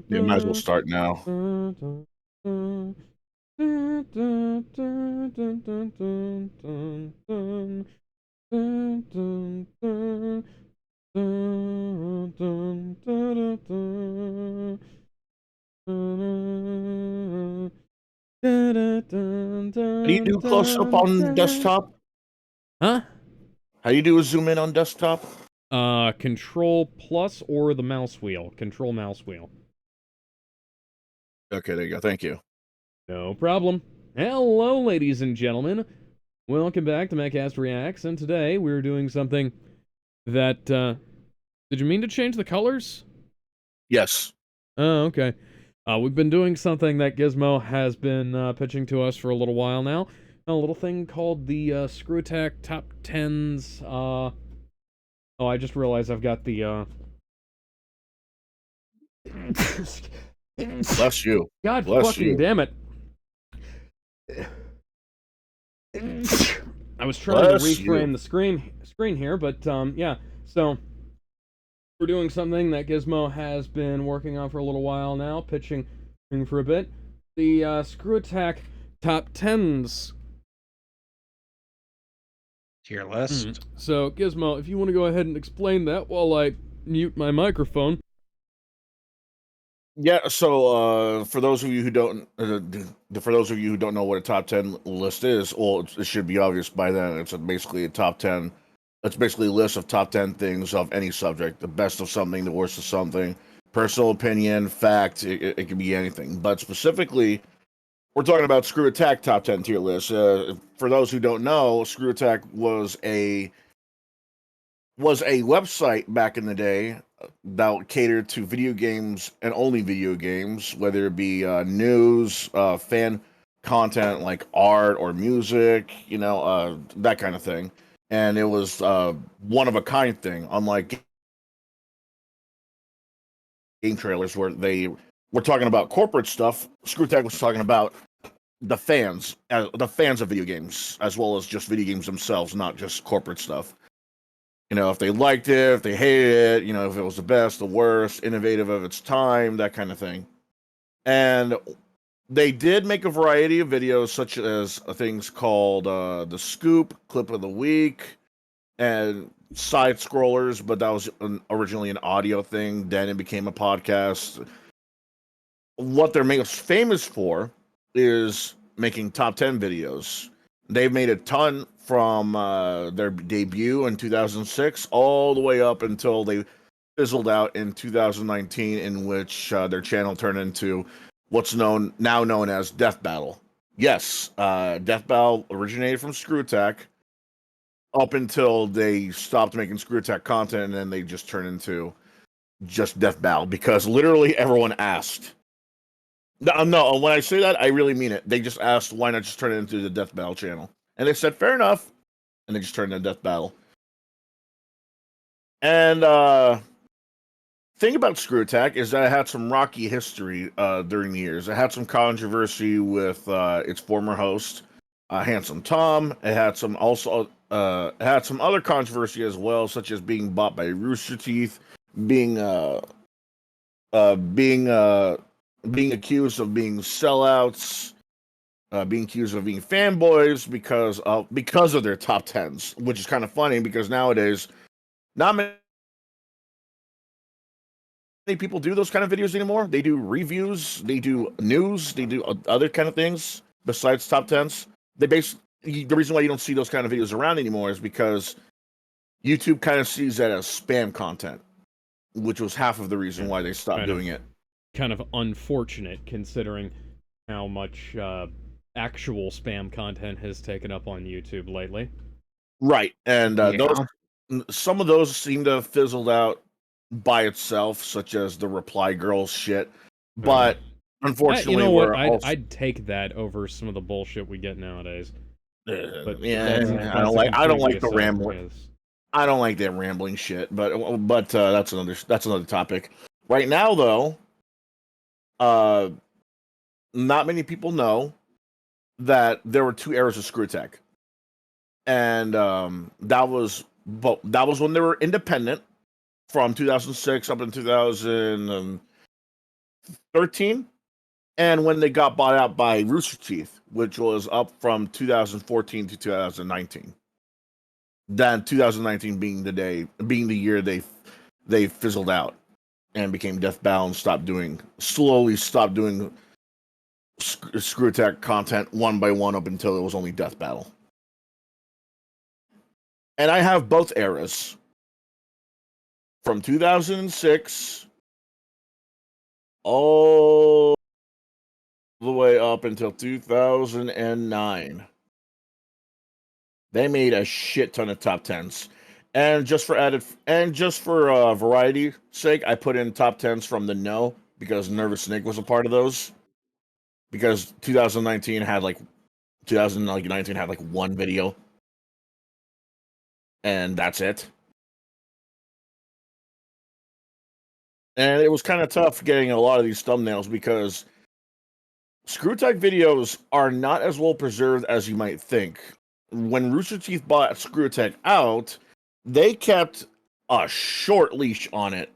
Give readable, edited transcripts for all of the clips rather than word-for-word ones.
Yeah, might as well start now. How do you do close up on desktop? Huh? How do you do a zoom in on desktop? Control plus or the mouse wheel. Control mouse wheel. Okay, there you go. Thank you. No problem. Hello, ladies and gentlemen. Welcome back to Mehcast Reacts, and today we're doing something that, did you mean to change the colors? Yes. Oh, okay. We've been doing something that Gizmo has been, pitching to us for a little while now. A little thing called the, Screwattack Top 10s, Oh, I just realized I've got the, Bless you. God Bless fucking you. damn it. I was trying to Bless you. reframe the screen here, but yeah. So we're doing something that Gizmo has been working on for a little while now, pitching for a bit. The Screwattack Top Tens. Tier list. So Gizmo, if you want to go ahead and explain that while I mute my microphone. Yeah, so for those of you who don't know what a top 10 list is, well, it should be obvious by then. It's basically a top 10. It's basically a list of top 10 things of any subject, the best of something, the worst of something, personal opinion, fact, it can be anything. But specifically, we're talking about Screw Attack top 10 tier list. For those who don't know, Screw Attack was a website back in the day that catered to video games and only video games, whether it be news, fan content like art or music, that kind of thing. And it was one of a kind thing, unlike game trailers where they were talking about corporate stuff. Screwtech was talking about the fans of video games, as well as just video games themselves, not just corporate stuff. If they liked it, if they hated it, if it was the best, the worst, innovative of its time, that kind of thing. And they did make a variety of videos, such as things called The Scoop, Clip of the Week, and side scrollers, but that was originally an audio thing. Then it became a podcast. What they're most famous for is making top 10 videos. They've made a ton from their debut in 2006 all the way up until they fizzled out in 2019, in which their channel turned into what's now known as Death Battle. Yes, Death Battle originated from Screw Attack up until they stopped making Screw Attack content, and then they just turned into just Death Battle because literally everyone asked. No, when I say that, I really mean it. They just asked, why not just turn it into the Death Battle channel? And they said, fair enough. And they just turned it into Death Battle. And thing about Screw Attack is that it had some rocky history during the years. It had some controversy with its former host, Handsome Tom. It had some other controversy as well, such as being bought by Rooster Teeth, being being being accused of being sellouts, being accused of being fanboys because of their top tens, which is kind of funny because nowadays not many people do those kind of videos anymore. They do reviews, they do news, they do other kind of things besides top tens. The reason why you don't see those kind of videos around anymore is because YouTube kind of sees that as spam content, which was half of the reason why they stopped doing it. Kind of unfortunate considering how much actual spam content has taken up on YouTube lately. Right, and some of those seem to have fizzled out by itself, such as the Reply Girls shit. But unfortunately, you know what? I'd take that over some of the bullshit we get nowadays. But yeah, I don't like the rambling. I don't like that rambling shit. But that's another topic. Right now, though, not many people know that there were two eras of Screwtech, and that was when they were independent from 2006 up in 2013 13, and when they got bought out by Rooster Teeth, which was up from 2014 to 2019. Then 2019 being the year they fizzled out and became deathbound, slowly stopped doing Screwattack content one by one up until it was only Death Battle. And I have both eras from 2006 all the way up until 2009. They made a shit ton of top 10s. And just for variety sake, I put in top 10s from the No because Nervous Snake was a part of those. Because 2019 had like one video. And that's it. And it was kind of tough getting a lot of these thumbnails because Screwattack videos are not as well preserved as you might think. When Rooster Teeth bought Screwattack out, they kept a short leash on it.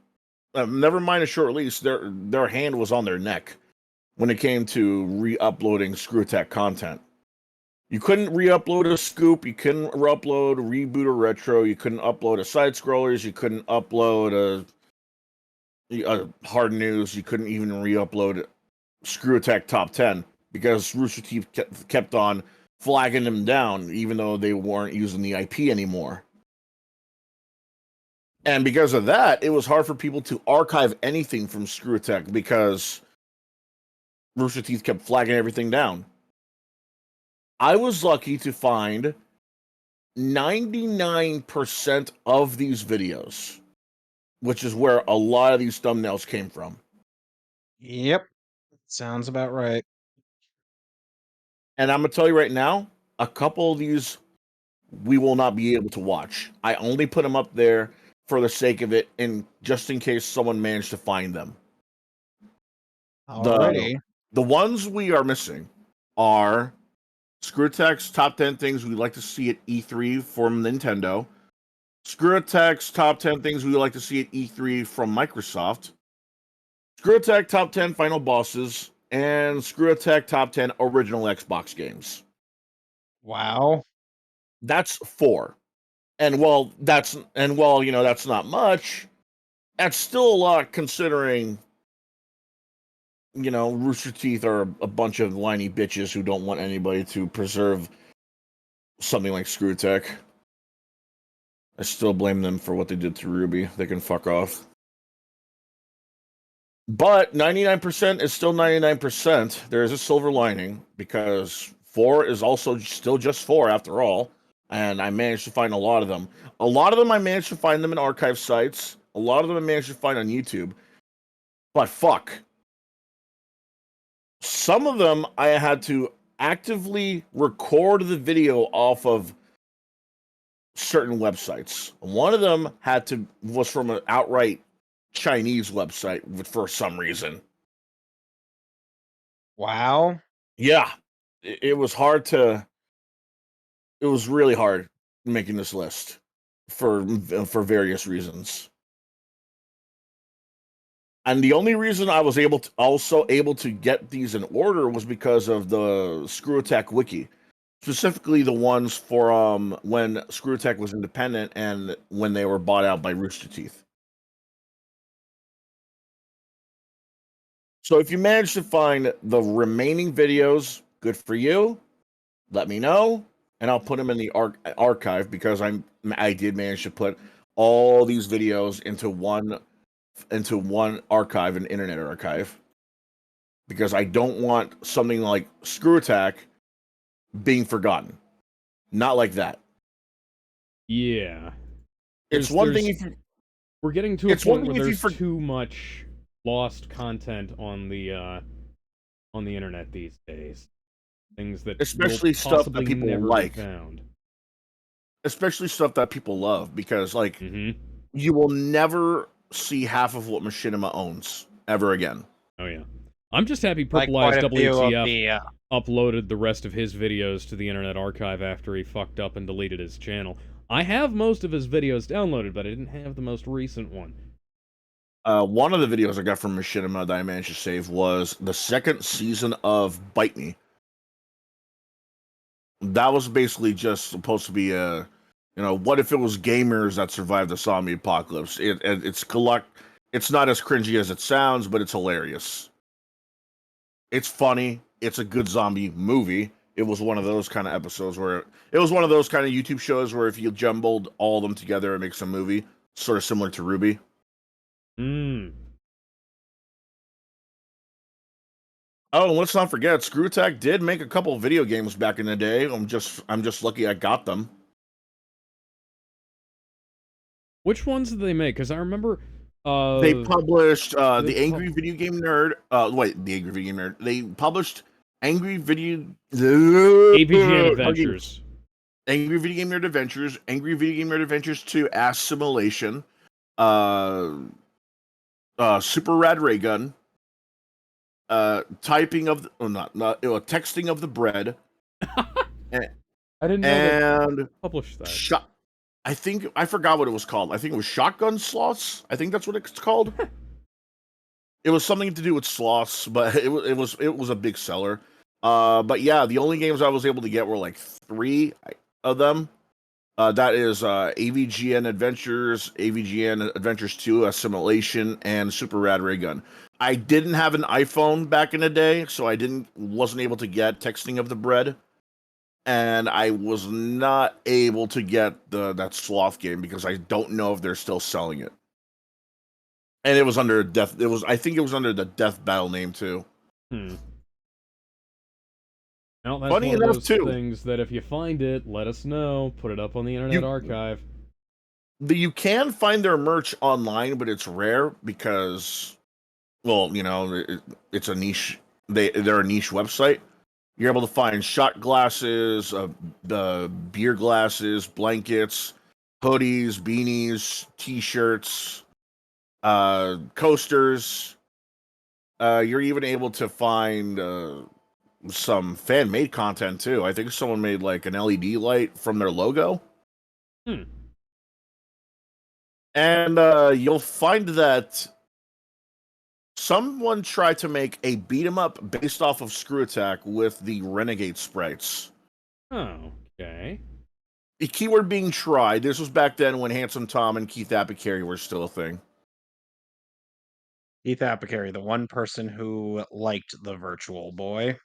Never mind a short leash, their hand was on their neck when it came to re-uploading Screwattack content. You couldn't re-upload a scoop, you couldn't upload reboot or retro, you couldn't upload a side scrollers, you couldn't upload a hard news, you couldn't even re-upload Screwattack top 10 because Rooster Teeth kept on flagging them down even though they weren't using the IP anymore. And because of that, it was hard for people to archive anything from Screwattack because Rooster Teeth kept flagging everything down. I was lucky to find 99% of these videos, which is where a lot of these thumbnails came from. Yep. Sounds about right. And I'm going to tell you right now, a couple of these we will not be able to watch. I only put them up there for the sake of it and just in case someone managed to find them. Alrighty. The ones we are missing are Screwattack's top 10 things we'd like to see at E3 from Nintendo, Screwattack's top 10 things we'd like to see at E3 from Microsoft, Screwattack top 10 final bosses, and Screwattack top 10 original Xbox games. Wow. That's 4. And while that's not much, that's still a lot considering Rooster Teeth are a bunch of whiny bitches who don't want anybody to preserve something like Screwattack. I still blame them for what they did to Ruby. They can fuck off. But 99% is still 99%. There is a silver lining because 4 is also still just 4 after all. And I managed to find a lot of them. A lot of them I managed to find them in archive sites. A lot of them I managed to find on YouTube. But fuck. Some of them I had to actively record the video off of certain websites. One of them was from an outright Chinese website for some reason. Wow. Yeah. It was really hard making this list for various reasons. And the only reason I was able to get these in order was because of the Screwattack wiki, specifically the ones for when Screwattack was independent and when they were bought out by Rooster Teeth. So if you manage to find the remaining videos, good for you. Let me know, and I'll put them in the archive because I did manage to put all these videos into one archive, an internet archive, because I don't want something like Screwattack being forgotten. Not like that. Yeah. It's one thing if we're getting to a point where there's too much lost content on the internet these days. Things that especially stuff that people like, especially stuff that people love, because you will never see half of what Machinima owns ever again. Oh yeah, I'm just happy Purple Eyes WTF uploaded the rest of his videos to the Internet Archive after he fucked up and deleted his channel. I have most of his videos downloaded, but I didn't have the most recent one. One of the videos I got from Machinima that I managed to save was the second season of Bite Me. That was basically just supposed to be what if it was gamers that survived the zombie apocalypse? It's not as cringy as it sounds, but it's hilarious. It's funny. It's a good zombie movie. It was one of those kind of episodes where it was one of those kind of YouTube shows where if you jumbled all of them together, it makes a movie, sort of similar to Ruby. Hmm. Oh, and let's not forget, Screwattack did make a couple of video games back in the day. I'm just lucky I got them. Which ones did they make? Because I remember. They published they the pub- Angry Video Game Nerd. Wait, the Angry Video Game Nerd. They published Angry Video AVGN Adventures. Angry Video Game Nerd Adventures, Angry Video Game Nerd Adventures 2, Assimilation, uh, Super Rad Ray Gun, typing of the, oh, not texting of the bread, and, I didn't know they and published that. shot. I think I forgot what it was called. I think it was Shotgun Sloths. I think that's what it's called. It was something to do with sloths, but it was a big seller. But yeah, the only games I was able to get were like 3 of them. That is AVGN Adventures, AVGN Adventures 2, Assimilation, and Super Rad Ray Gun. I didn't have an iPhone back in the day, so I wasn't able to get Texting of the Bread, and I was not able to get that sloth game because I don't know if they're still selling it. And it was under death. I think it was under the Death Battle name too. Hmm. Well, that's Funny one enough, of those too. things that if you find it, let us know. Put it up on the Internet Archive. You can find their merch online, but it's rare because, well, it's a niche. They're a niche website. You're able to find shot glasses, the beer glasses, blankets, hoodies, beanies, T-shirts, coasters. You're even able to find some fan-made content too. I think someone made like an LED light from their logo. Hmm. And you'll find that someone tried to make a beat 'em up based off of Screwattack with the Renegade sprites. Oh, okay. The keyword being tried. This was back then when Handsome Tom and Keith Apicary were still a thing. Keith Apicary, the one person who liked the Virtual Boy.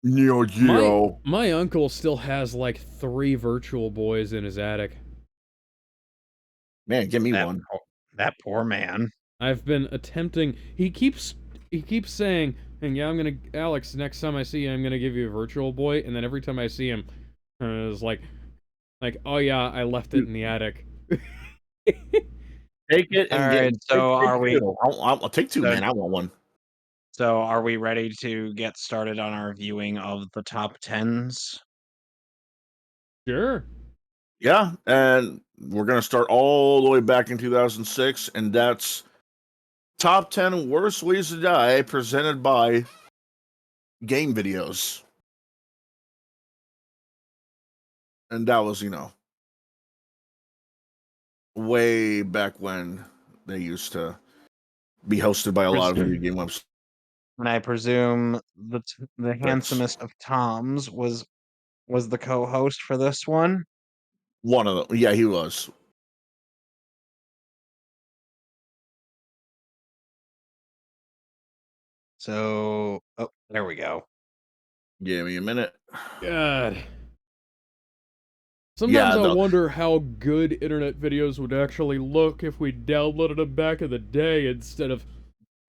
Neo Geo. My uncle still has like 3 Virtual Boys in his attic. Man, give me That one. that poor man. I've been attempting. He keeps saying, "And yeah, Alex. Next time I see you, I'm gonna give you a Virtual Boy." And then every time I see him, it's like, oh yeah, I left it in the attic. Take it and Alright, so are we 2. I'll take 2, so man. I want one. so are we ready to get started on our viewing of the top 10s? Sure. Yeah, and we're gonna start all the way back in 2006, and that's top 10 worst ways to die presented by game videos. And that was, way back when they used to be hosted by a lot of video game websites. And I presume the handsomest of Toms was the co-host for this one? One of them. Yeah, he was. So, oh, there we go. Give me a minute. God. Yeah, Sometimes I wonder how good internet videos would actually look if we downloaded them back in the day instead of,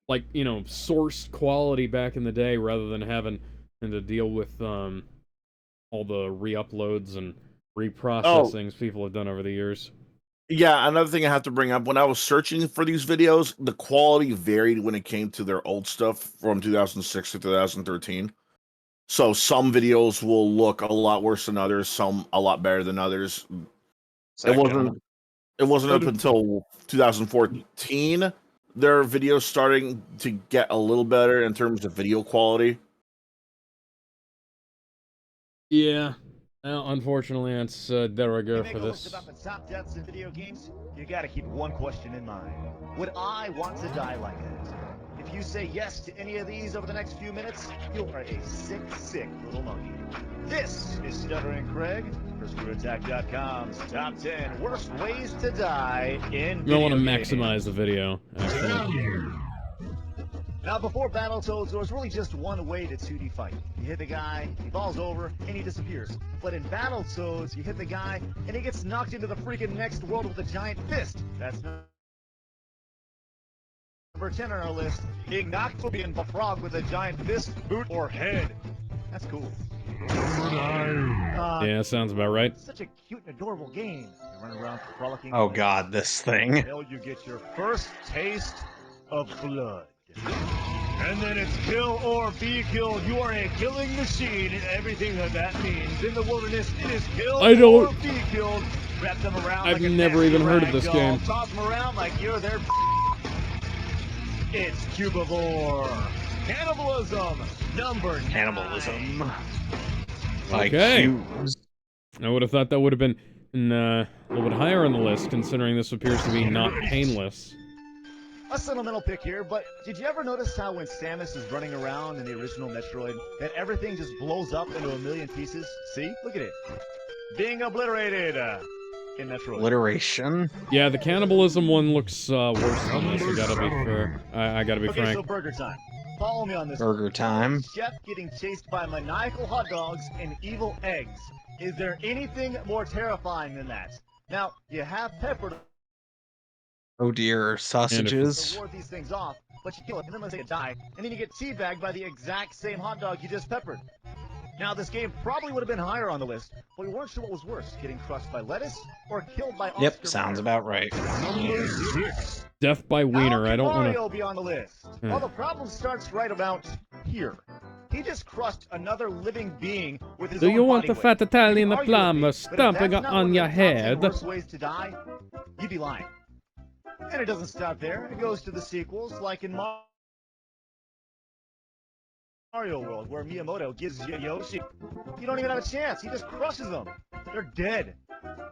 like, sourced quality back in the day rather than having to deal with all the re-uploads and reprocessings people have done over the years. Yeah, another thing I have to bring up, when I was searching for these videos, the quality varied when it came to their old stuff from 2006 to 2013. So some videos will look a lot worse than others, some a lot better than others. Second. It wasn't up until 2014 their videos starting to get a little better in terms of video quality. Yeah. Well, unfortunately, it's de rigueur for this. About the top deaths in video games, you gotta keep one question in mind. Would I want to die like that? If you say yes to any of these over the next few minutes, you are a sick, sick little monkey. This is Stuttering Craig for Screwattack.com's Top 10 Worst Ways to Die in You don't want to Video maximize the video, actually. Now, before Battletoads, there was really just one way to 2D fight. You hit the guy, he falls over, and he disappears. But in Battletoads, you hit the guy, and he gets knocked into the freaking next world with a giant fist. That's number 10 on our list. Being knocked will be in the frog with a giant fist, boot, or head. That's cool. Yeah, sounds about right. Such a cute and adorable game. You run around frolicking. Oh god, this thing. Until you get your first taste of blood. And then it's kill or be killed. You are a killing machine, and everything that means. In the wilderness, it is kill or be killed. Wrap them around. I've like a never even heard of this game. Toss them around like you're their. It's Cubivore. Cannibalism. Number 9. Cannibalism. Okay. I would have thought that would have been a little bit higher on the list, considering this appears to be not painless. A sentimental pick here, but did you ever notice how when Samus is running around in the original Metroid, that everything just blows up into a million pieces? See? Look at it. Being obliterated in Metroid. Obliteration? Yeah, the cannibalism one looks worse than this, I gotta be fair. I gotta be Okay, frank. so burger time. Follow me on this. Burger time. Chef getting chased by maniacal hot dogs and evil eggs. Is there anything more terrifying than that? Now, you have pepper to Oh dear, sausages. ward these things off, but you kill it, and then let's say it die, and then you get teabagged by the exact same hot dog you just peppered. Now, this game probably would have been higher on the list, but we weren't sure what was worse, getting crushed by lettuce or killed by Yep, Oscar sounds Mayer. about right. Number 6. Death by Wiener, How I don't can want Mario be on the list? Well, the problem starts right about here. He just crushed another living being with his Do own you want body the weight. fat Italian You can argue with me, plumber but if stomping that's not on one your of the top 10 head? worst ways to die, you'd be lying. And it doesn't stop there. It goes to the sequels, like in Mario World, where Miyamoto gives you Yoshi. You don't even have a chance. He just crushes them. They're dead.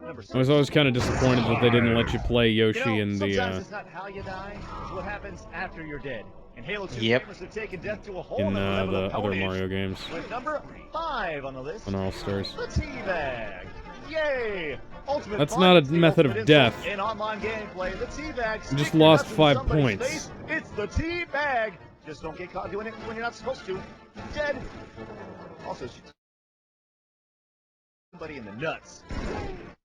Number 6. I was always kind of disappointed that they didn't let you play Yoshi in the, sometimes it's not how you die, it's what happens after you're dead. And Halo 2 Yep. gamers have taken death to a whole in nother level the of other carnage. Mario games With number 5 on the list, on All Stars. the Teabag. Yay! Ultimate That's fun, not a it's the method ultimate of death. insult in online gameplay, the Teabag. You just Stick your lost nuts in 5 somebody's points. face. It's the Teabag. Just don't get caught doing it when you're not supposed to. Dead. Also, shoot somebody in the nuts.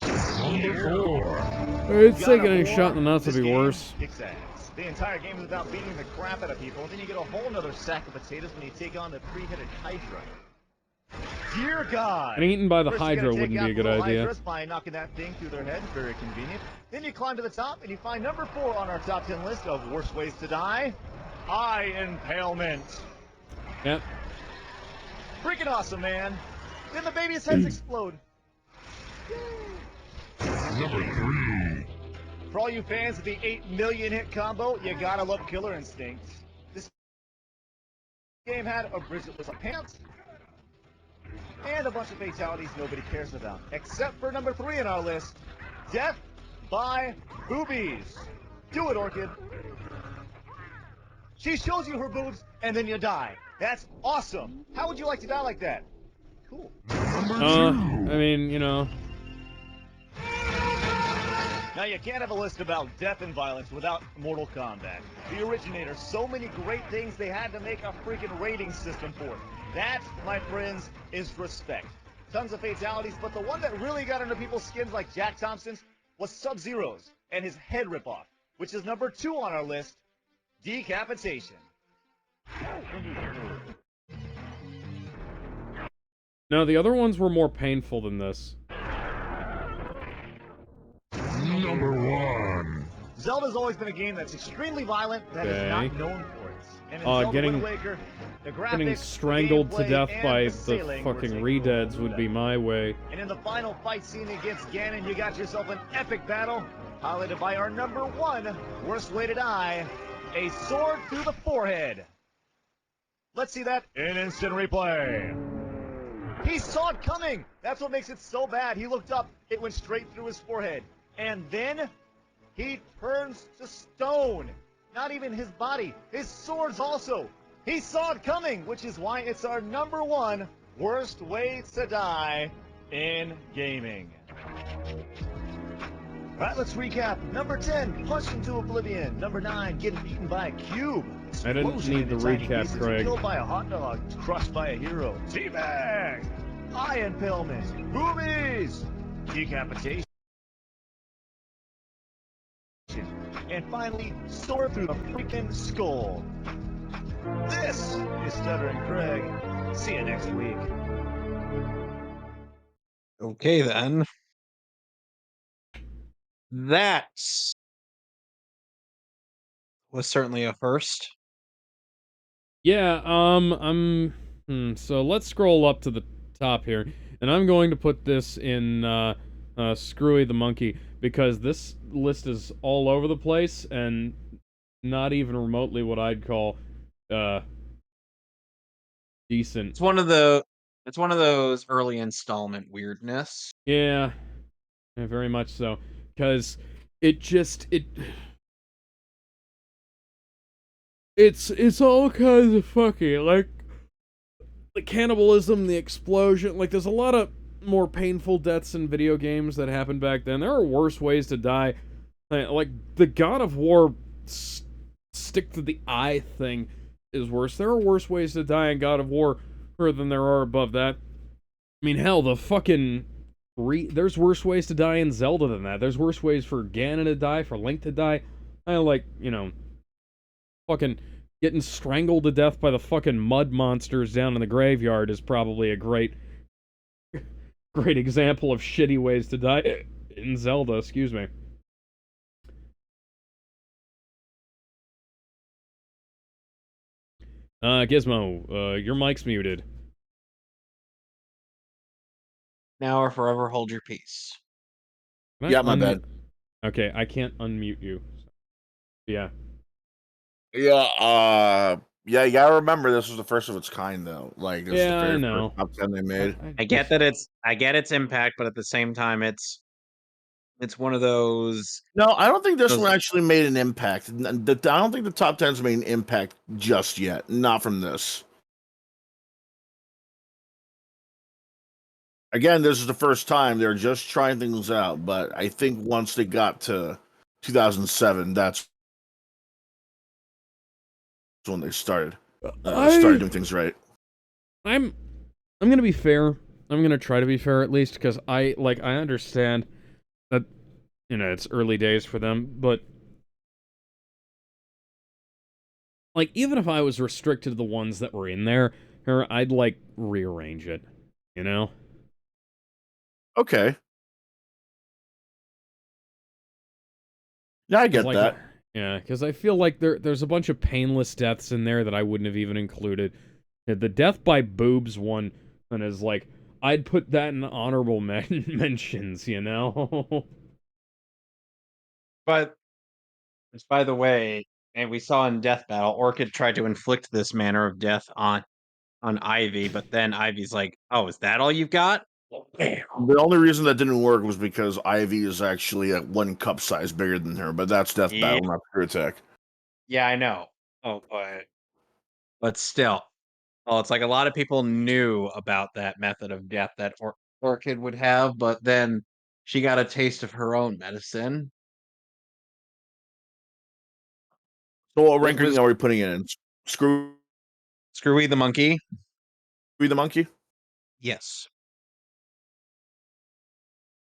I'd say getting shot in the nuts would This be game worse. kicks ass. The entire game is about beating the crap out of people, and then you get a whole nother sack of potatoes when you take on the 3-headed Hydra. Dear God! Getting eaten by the First, you Hydra gotta take wouldn't be out a good the little idea. Hydras by knocking that thing through their head. Very convenient. Then you climb to the top, and you find number 4 on our top 10 list of worst ways to die. Eye impalement. Yep. Freaking awesome, man. Then the baby's heads explode. Number 3. For all you fans of the 8 million hit combo, you gotta love Killer Instinct. This game had original pants and a bunch of fatalities nobody cares about, except for number 3 on our list, Death by Boobies. Do it, Orchid. She shows you her boobs, and then you die. That's awesome. How would you like to die like that? Cool. I mean, you know. Now, you can't have a list about death and violence without Mortal Kombat. The originator, so many great things they had to make a freaking rating system for. That, my friends, is respect. Tons of fatalities, but the one that really got under people's skins like Jack Thompson's was Sub-Zero's and his head ripoff, which is number 2 on our list, decapitation. No, the other ones were more painful than this. Number 1. Zelda's always been a game that's extremely violent, that is not Okay. known for it. And in Zelda getting- Wind Waker, the graphics, Getting the strangled to gameplay, death and by the the sailing were fucking taken redeads over would be that. my way. And in the final fight scene against Ganon, you got yourself an epic battle, highlighted by our number 1 worst way to die, a sword through the forehead. Let's see that in instant replay. He saw it coming. That's what makes it so bad. He looked up. It went straight through his forehead. And then he turns to stone. Not even his body. His swords also. He saw it coming, which is why it's our number one worst way to die in gaming. All right, let's recap. Number 10, punched into oblivion. Number 9, getting beaten by a cube. I didn't Explosion need the into tiny recap, pieces, Craig. Killed by a hot dog. Crushed by a hero. Teabag. Eye impalement. Boobies. Decapitation. And finally, soar through the freaking skull. This is Stuttering Craig. See you next week. Okay, then. That was certainly a first. Yeah, so let's scroll up to the top here, and I'm going to put this in, Screwy the Monkey, because this list is all over the place, and not even remotely what I'd call, decent. It's one of those early installment weirdness. Yeah, very much so, because it's all kinds of funky, like, the cannibalism, the explosion, like, there's a lot of more painful deaths in video games that happened back then. There are worse ways to die. Like, the God of War stick to the eye thing is worse. There are worse ways to die in God of War than there are above that. I mean, hell, the fucking... there's worse ways to die in Zelda than that. There's worse ways for Ganon to die, for Link to die. Fucking getting strangled to death by the fucking mud monsters down in the graveyard is probably a great example of shitty ways to die in Zelda, excuse me. Gizmo, your mic's muted. Now or forever hold your peace. Can I Yeah, my bad. Okay, I can't unmute you. Yeah. Yeah, you gotta remember this was the first of its kind, though. Like, this is the Yeah, I very know. first top 10 they made. I get its impact, but at the same time, it's one of those. No, I don't think this Those- one actually made an impact. I don't think the top 10's made an impact just yet. Not from this. Again, this is the first time they're just trying things out, but I think once they got to 2007, that's when they started doing things right. I'm gonna be fair. I'm gonna try to be fair at least, because I understand that, it's early days for them, but like, even if I was restricted to the ones that were in there, I'd rearrange it, you know? Okay. Yeah, I get that. Yeah, because I feel like there's a bunch of painless deaths in there that I wouldn't have even included. The death by boobs one is I'd put that in honorable mentions, you know? But, which, by the way, and we saw in Death Battle, Orchid tried to inflict this manner of death on Ivy, but then Ivy's like, "Oh, is that all you've got?" The only reason that didn't work was because Ivy is actually at 1 cup size bigger than her, but that's Death Yeah. Battle, not Screwattack. Yeah, I know. Oh, but still. Well, it's like a lot of people knew about that method of death that Orchid would have, but then she got a taste of her own medicine. So what It ranking was are we putting it in? Screwy Screwy the Monkey. the Monkey? Yes.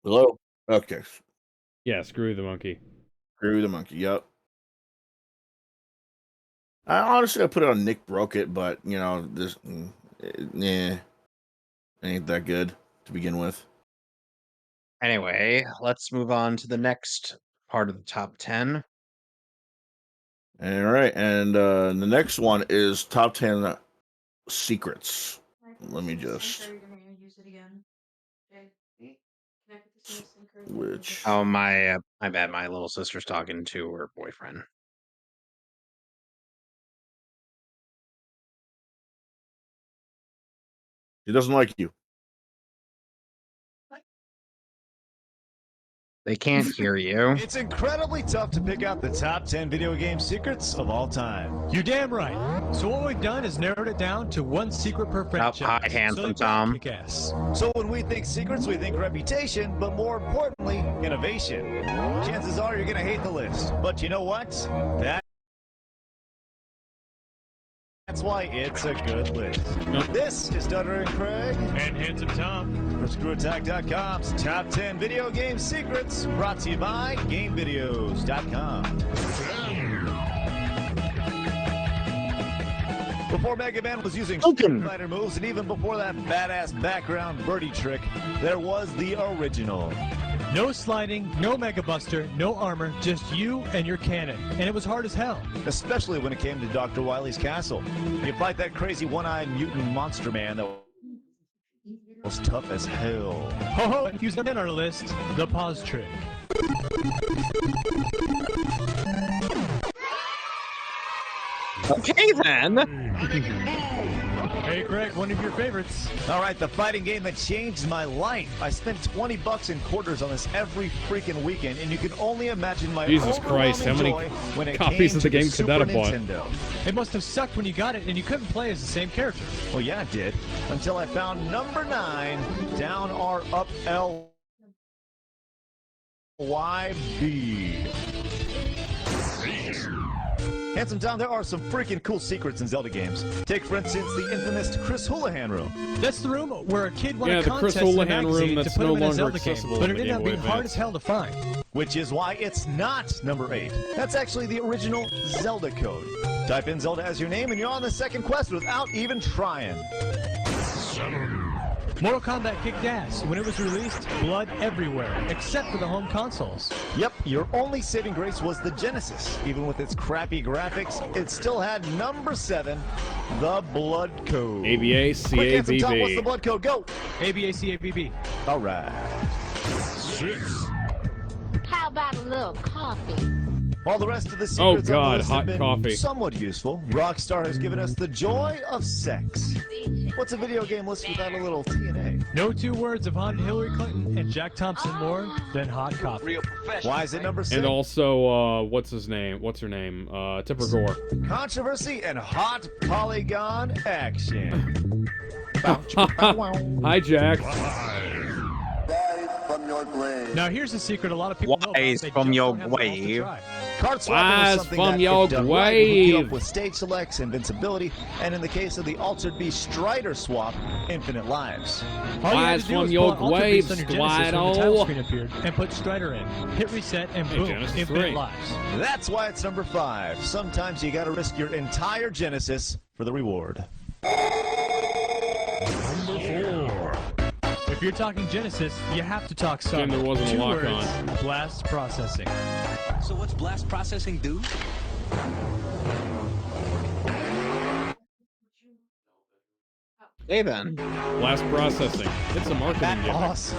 Hello? Okay. Yeah, screw the monkey. Screwy the Monkey, yep. I put it on Nick Broke It, but, this... ain't that good to begin with. Anyway, let's move on to the next part of the top 10. All right, and the next one is top 10 secrets. Let me just... Which... Oh, my bad. My little sister's talking to her boyfriend. He doesn't like you. They can't hear you. It's incredibly tough to pick out the top 10 video game secrets of all time. You're damn right. So what we've done is narrowed it down to one secret per franchise. Hi, handsome Tom. Kick-ass. So when we think secrets, we think reputation, but more importantly, innovation. Chances are you're going to hate the list. But you know what? That's why it's a good list. This is Dunner and Craig And handsome Tom. for Screwattack.com's Top 10 Video Game Secrets, brought to you by GameVideos.com. Before Mega Man was using Street Fighter moves, and even before that badass background birdie trick, there was the original. No sliding, no Mega Buster, no armor, just you and your cannon. And it was hard as hell. Especially when it came to Dr. Wily's castle. You fight that crazy one-eyed mutant monster man that was tough as hell. Ho ho! And using in our list, the pause trick. Okay then. Hey Greg, one of your favorites. All right, the fighting game that changed my life. I spent $20 in quarters on this every freaking weekend, and you can only imagine my Jesus Christ, how many overwhelming joy when it copies came of the to game could that Super have bought? Nintendo. It must have sucked when you got it and you couldn't play as the same character. Well, yeah, it did. Until I found number 9, down R up L Y B. Handsome Tom, there are some freaking cool secrets in Zelda games. Take, for instance, the infamous Chris Houlihan room. That's the room where a kid won Yeah, a the Chris contest in a Houlihan room magazine that's to put no him in a longer Zelda game, accessible but in it the ended up Game being Boy hard Advance. as hell to find. Which is why it's not number 8. That's actually the original Zelda code. Type in Zelda as your name and you're on the second quest without even trying. 7, Mortal Kombat kicked ass. When it was released, blood everywhere, except for the home consoles. Yep, your only saving grace was the Genesis. Even with its crappy graphics, it still had number 7, the blood code. Quick, Handsome Tom, what's the ABACABB. blood code? Go! ABACABB. All right. 6, How about a little coffee? While the rest of the secrets Oh, on the God, list hot have been coffee. somewhat useful, Rockstar has given us the joy of sex. What's a video game list without a little TNA? No two words have haunted Hillary Clinton and Jack Thompson more than hot coffee. Why is it number 6? And also, what's his name? What's her name? Tipper Gore. Controversy and hot polygon action. Hi, Jack. 5, Now here's a secret a lot of people know about. Wise They from just your don't have the balls to grave. try. Card swapping Wise was something from that, your if done right, would hook you up grave. with stage selects, invincibility, and in the case of the Altered Beast Strider swap, infinite lives. All you had Wise to do from was your pull an Ultra Beast grave, on your Genesis when the title Squiddo. screen appeared, and put Strider in. Hit reset, and Hey, boom, Genesis infinite 3. lives. That's why it's number 5. Sometimes you gotta risk your entire Genesis for the reward. number 4, If you're talking Genesis, you have to talk Shame Sonic. there wasn't a 2 lock words, on. blast processing. So what's blast processing do? Hey then. Blast processing. It's a marketing That gimmick. awesome.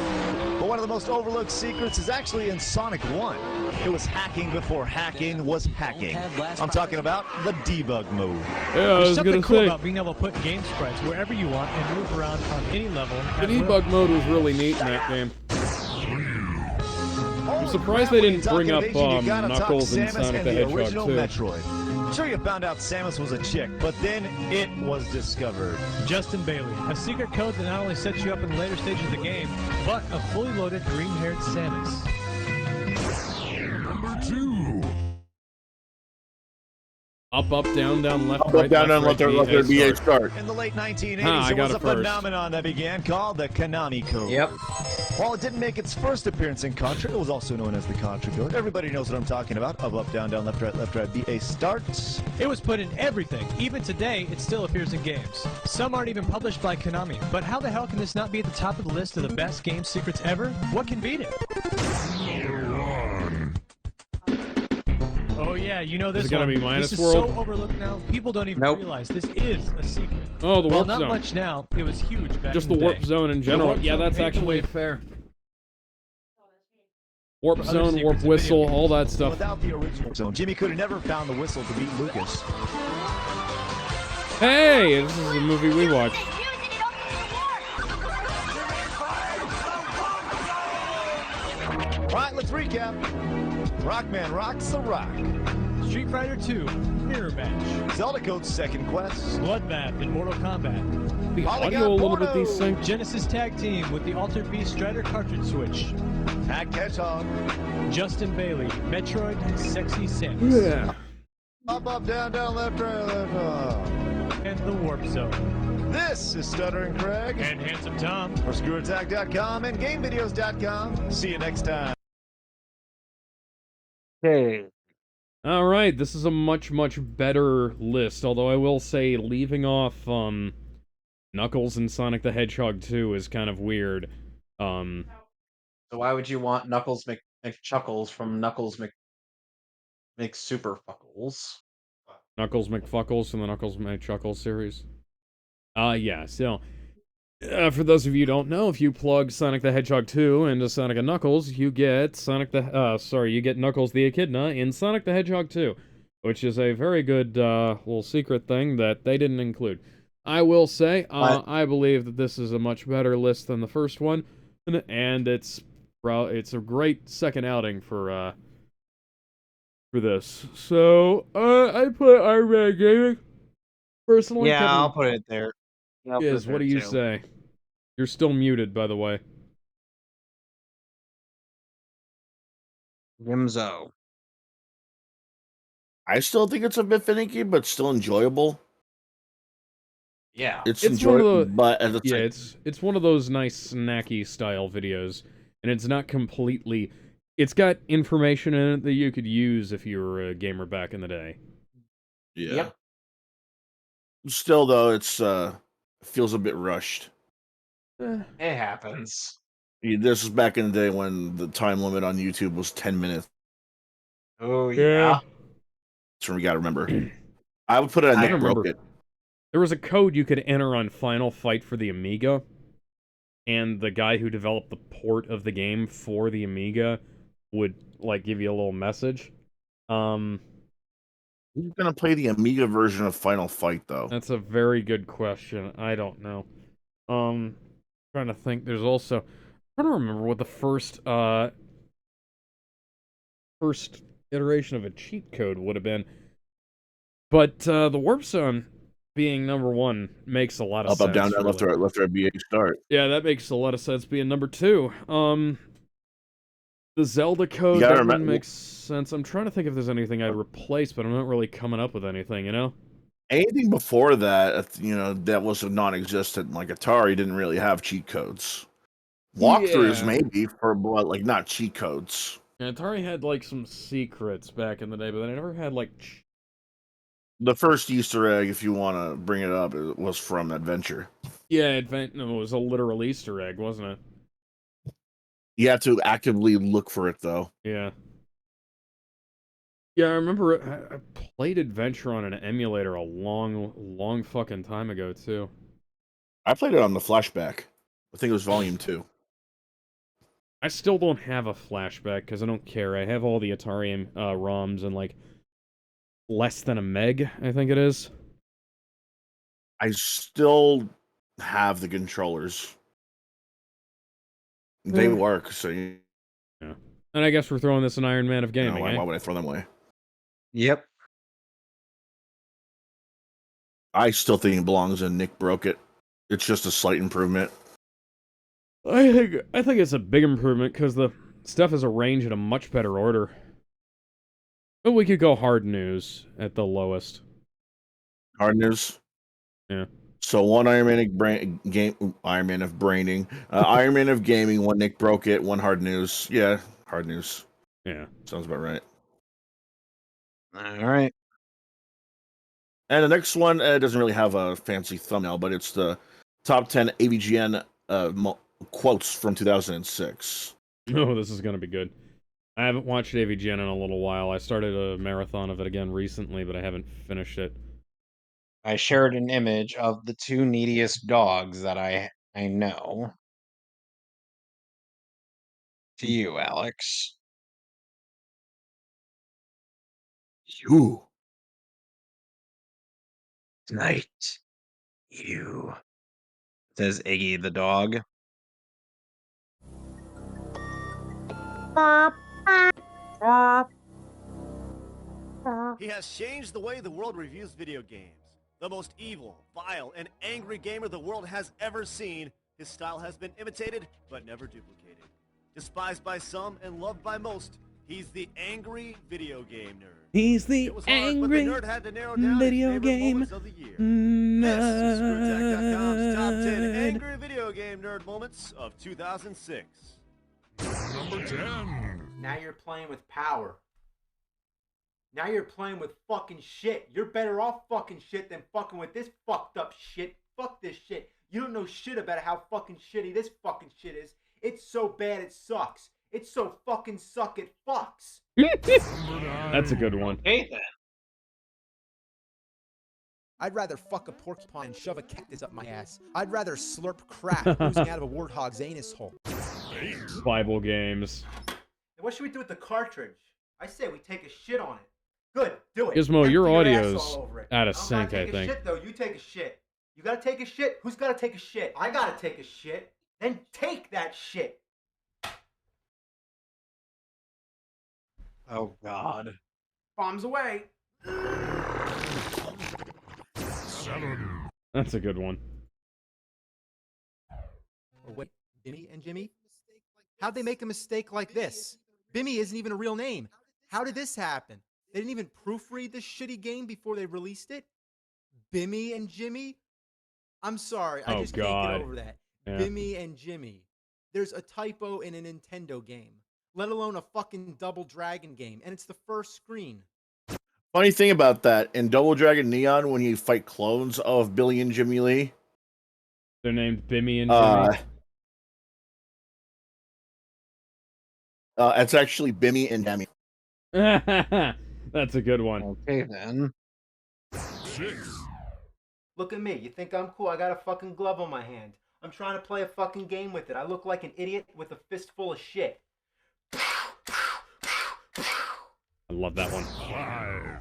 But one of the most overlooked secrets is actually in Sonic 1. It was hacking before hacking was hacking. I'm talking about the debug mode. Yeah, I There's was something gonna cool say. about being able to put game sprites wherever you want and move around on any level. The at will. debug mode was really neat in that game. I'm surprised they didn't bring up, Knuckles and Sonic the Hedgehog, original too. Metroid. Sure, you found out Samus was a chick, but then it was discovered. Justin Bailey, a secret code that not only sets you up in the later stages of the game, but a fully loaded green-haired Samus. number 2, Up, down, left, Up, right, down, down, let right, there be a start. start. In the late 1980s, I there got was it a first. phenomenon that began called the Konami Code. Yep. While it didn't make its first appearance in Contra, it was also known as the Contra Code. Everybody knows what I'm talking about. Up, down, left, right, B, A, start. It was put in everything. Even today, it still appears in games. Some aren't even published by Konami. But how the hell can this not be at the top of the list of the best game secrets ever? What can beat it? number 1, Oh yeah, you know this it gonna one. be Minus this is World? so overlooked now. People don't even Nope. realize this is a secret. Oh, the Well, warp not zone. much now. It was huge back Just in the warp day. zone in The general. warp Yeah, zone that's paved the actually way fair. Warp for other zone, secrets warp in video whistle, games. all that stuff. Without the original zone, Jimmy could have never found the whistle to beat Lucas. Hey, this is a movie we watched. All right, let's Games recap. Rockman rocks the rock. Street Fighter 2, Mirror Match. Zelda Code's second quest. Bloodbath in Mortal Kombat. The Polygon audio a little bit Porno. desynced. Genesis Tag Team with the Altered Beast Strider cartridge switch. Hack Hedgehog. Justin Bailey, Metroid Sexy Sims. Yeah. Up, up, down, down, left, right, left, up. And the Warp Zone. This is Stuttering Craig And Handsome Tom. for Screwattack.com and GameVideos.com. See you next time. Okay. All right, this is a much better list. Although I will say, leaving off Knuckles and Sonic the Hedgehog 2 is kind of weird. So why would you want Knuckles McChuckles from Knuckles McSuperfuckles? Knuckles McFuckles from the Knuckles McChuckles series. Yeah, so, for those of you who don't know, if you plug Sonic the Hedgehog 2 into Sonic and Knuckles, you get you get Knuckles the Echidna in Sonic the Hedgehog 2, which is a very good, little secret thing that they didn't include. I will say, I believe that this is a much better list than the first one, and it's a great second outing for this. So, I put Iron Man Gaming. Personally, Yeah, Kevin, I'll put it there. I'll put Is, it what do there, you too. say? You're still muted, by the way. Gimzo. I still think it's a bit finicky, but still enjoyable. Yeah. It's It's one of enjoyable, the- but at the Yeah, same, it's one of those nice snacky style videos, and it's not completely. It's got information in it that you could use if you were a gamer back in the day. yeah. Yep. Still though, it's feels a bit rushed. It happens. This is back in the day when the time limit on YouTube was 10 minutes. Oh yeah. So we gotta remember. I would put it at I Nick remember. Broke It. There was a code you could enter on Final Fight for the Amiga, and the guy who developed the port of the game for the Amiga would like give you a little message. Who's gonna play the Amiga version of Final Fight though? That's a very good question. I don't know. Trying to think. There's also trying to remember what the first iteration of a cheat code would have been. But the Warp Zone being number one makes a lot of Up, sense. up, down, down, left, really. right, BA start. Yeah, that makes a lot of sense being number two. The Zelda code, gotta that one remember- makes sense. I'm trying to think if there's anything I'd replace, but I'm not really coming up with anything, you know? Anything before that, that was non-existent. Like Atari didn't really have cheat codes. Walkthroughs Yeah. maybe for but like not cheat codes. Yeah, Atari had like some secrets back in the day, but they never had like. The first Easter egg, if you want to bring it up, it was from Adventure. Yeah, no, it was a literal Easter egg, wasn't it? You have to actively look for it though. Yeah. Yeah, I remember I played Adventure on an emulator a long fucking time ago, too. I played it on the flashback. I think it was Volume 2. I still don't have a flashback, because I don't care. I have all the Atari ROMs in, like, less than a meg, I think it is. I still have the controllers. They Hmm. work, so you Yeah. And I guess we're throwing this in Iron Man of know, Gaming, why eh? would I throw them away? Yep. I still think it belongs in Nick Broke It. It's just a slight improvement. I think it's a big improvement, because the stuff is arranged in a much better order. But we could go hard news at the lowest. Hard news. Yeah. So one Iron Man of Iron Man of braining, Iron Man of gaming. One Nick Broke It. One hard news. Yeah, hard news. Yeah. Sounds about right. All right. And the next one doesn't really have a fancy thumbnail, but it's the top 10 AVGN quotes from 2006. Oh, this is going to be good. I haven't watched AVGN in a little while. I started a marathon of it again recently, but I haven't finished it. I shared an image of the two neediest dogs that I know to you, Alex. You. Tonight, you. Says Iggy the dog. He has changed the way the world reviews video games. The most evil, vile, and angry gamer the world has ever seen, his style has been imitated but never duplicated. Despised by some and loved by most, he's the angry video game nerd. He's the It was hard, angry but the nerd had to narrow down video his favorite game moments of the year. This is Screwattack.com's top 10 nerd. angry video game nerd moments of 2006. Number 10. Now you're playing with power. Now you're playing with fucking shit. You're better off fucking shit than fucking with this fucked up shit. Fuck this shit. You don't know shit about how fucking shitty this fucking shit is. It's so bad it sucks. It's so fucking suck it fucks. That's a good one. Okay then. I'd rather fuck a porcupine and shove a cactus up my ass. I'd rather slurp crap oozing out of a warthog's anus hole. Bible games. And what should we do with the cartridge? I say we take a shit on it. Good, do it. Gizmo, Empty your ass audio's all over it. out of I don't sync, gotta I take think. a shit, though. You take a shit. You gotta take a shit? Who's gotta take a shit? I gotta take a shit. Then take that shit. Oh God. Bombs away. 7. That's a good one. Or wait, Bimmy and Jimmy? How'd they make a mistake like this? Bimmy isn't even a real name. How did this happen? They didn't even proofread this shitty game before they released it? Bimmy and Jimmy? I'm sorry, I Oh, just God. can't get over that. Yeah. Bimmy and Jimmy. There's a typo in a Nintendo game, let alone a fucking Double Dragon game, and it's the first screen. Funny thing about that, in Double Dragon Neon, when you fight clones of Billy and Jimmy Lee, They're named Bimmy and Jimmy. it's actually Bimmy and Demi. That's a good one. Okay then. 6. Look at me. You think I'm cool? I got a fucking glove on my hand. I'm trying to play a fucking game with it. I look like an idiot with a fistful of shit. I love that one. 5.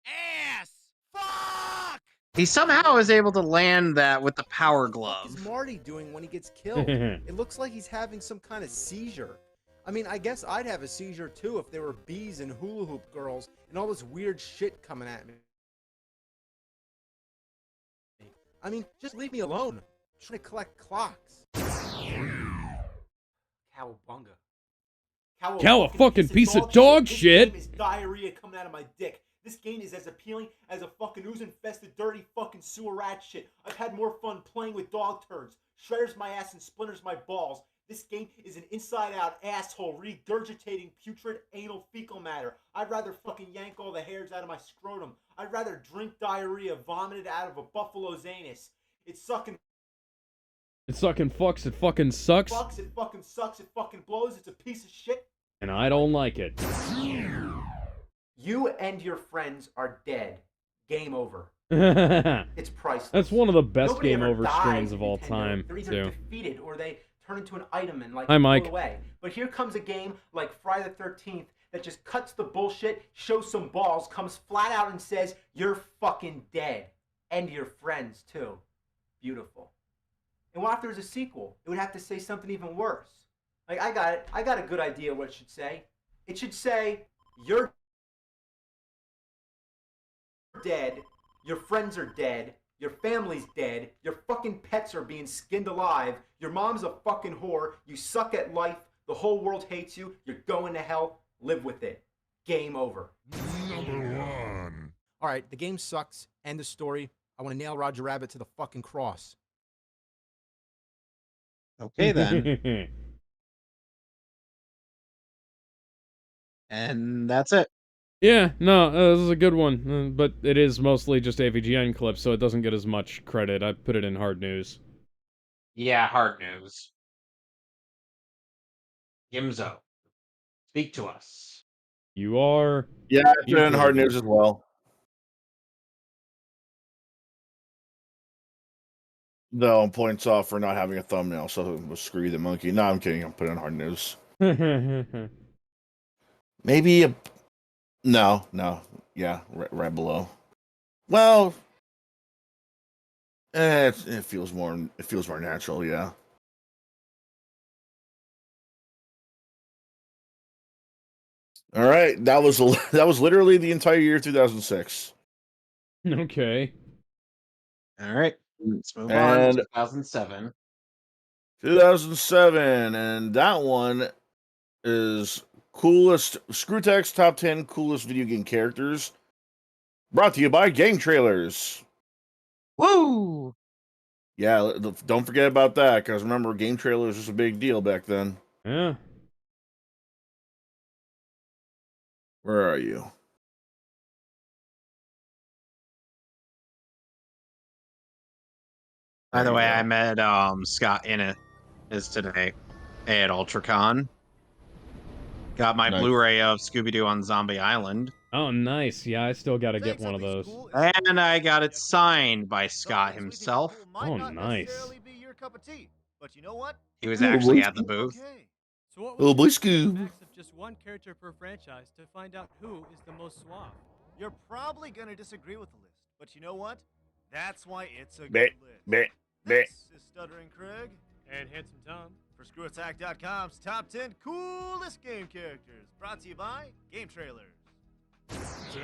Ass! Fuck! He somehow is able to land that with the power What glove. is Marty doing when he gets killed? It looks like he's having some kind of seizure. I mean, I guess I'd have a seizure too if there were bees and hula hoop girls and all this weird shit coming at me. I mean, just leave me alone. I'm trying to collect clocks. Cowabunga. Cow a fucking piece of dog shit. This game is diarrhea coming out of my dick. This game is as appealing as a fucking ooze-infested, dirty fucking sewer rat shit. I've had more fun playing with dog turds. Shredders my ass and splinters my balls. This game is an inside-out asshole regurgitating putrid anal fecal matter. I'd rather fucking yank all the hairs out of my scrotum. I'd rather drink diarrhea vomited out of a buffalo's anus. It's sucking It sucking fucks, it fucking sucks, fucks, it fucking sucks, it fucking blows, it's a piece of shit. and I don't like it. You and your friends are dead. Game over. That's It's priceless. one of the best Nobody game ever over dies screens in of all Nintendo. time, They're either too. defeated or they turn into an item and like Hi, Mike. float away. But here comes a game like Friday the 13th that just cuts the bullshit, shows some balls, comes flat out and says, "You're fucking dead." And your friends, too. Beautiful. And what if there was a sequel? It would have to say something even worse. Like, I got it. I got a good idea what it should say. It should say, "You're dead, your friends are dead, your family's dead, your fucking pets are being skinned alive, your mom's a fucking whore, you suck at life, the whole world hates you, you're going to hell, live with it. Game over." Number 1. All right, the game sucks. End of story. I want to nail Roger Rabbit to the fucking cross. Okay then. And that's it. Yeah, no, this is a good one, but it is mostly just AVGN clips, so it doesn't get as much credit. I put it in hard news. Yeah, hard news. Gimzo, speak to us. You are... Yeah, it's You been in do. hard news as well. No points off for not having a thumbnail, so we'll screw the monkey. No, I'm kidding. I'll put it in hard news. Maybe a... No. Yeah, right below. Well, it feels more natural, yeah. All right, that was literally the entire year 2006. Okay. All right, let's move on. And 2007. 2007, and that one is coolest Screwtack's top 10 coolest video game characters. Brought to you by Game Trailers. Woo! Yeah, don't forget about that, because remember, Game Trailers was a big deal back then. Yeah. Where are you? By the There you way, go. I met Scott is today at UltraCon. Got my Nice. Blu-ray of Scooby-Doo on Zombie Island. Oh, nice. Yeah, I still got to get one of those. And I got it signed by Scott himself. Oh, nice. But you know what? He was Oh, actually boy. at the booth. Okay. So what Little boy was the Scoob. max of just one character per franchise to find out who is the most suave? You're probably gonna disagree with the list, but you know what? That's why it's a good Bet, list. bet. This is Stuttering Craig And Handsome Tom. for Screwattack.com's top 10 coolest game characters, brought to you by Game Trailers. 10,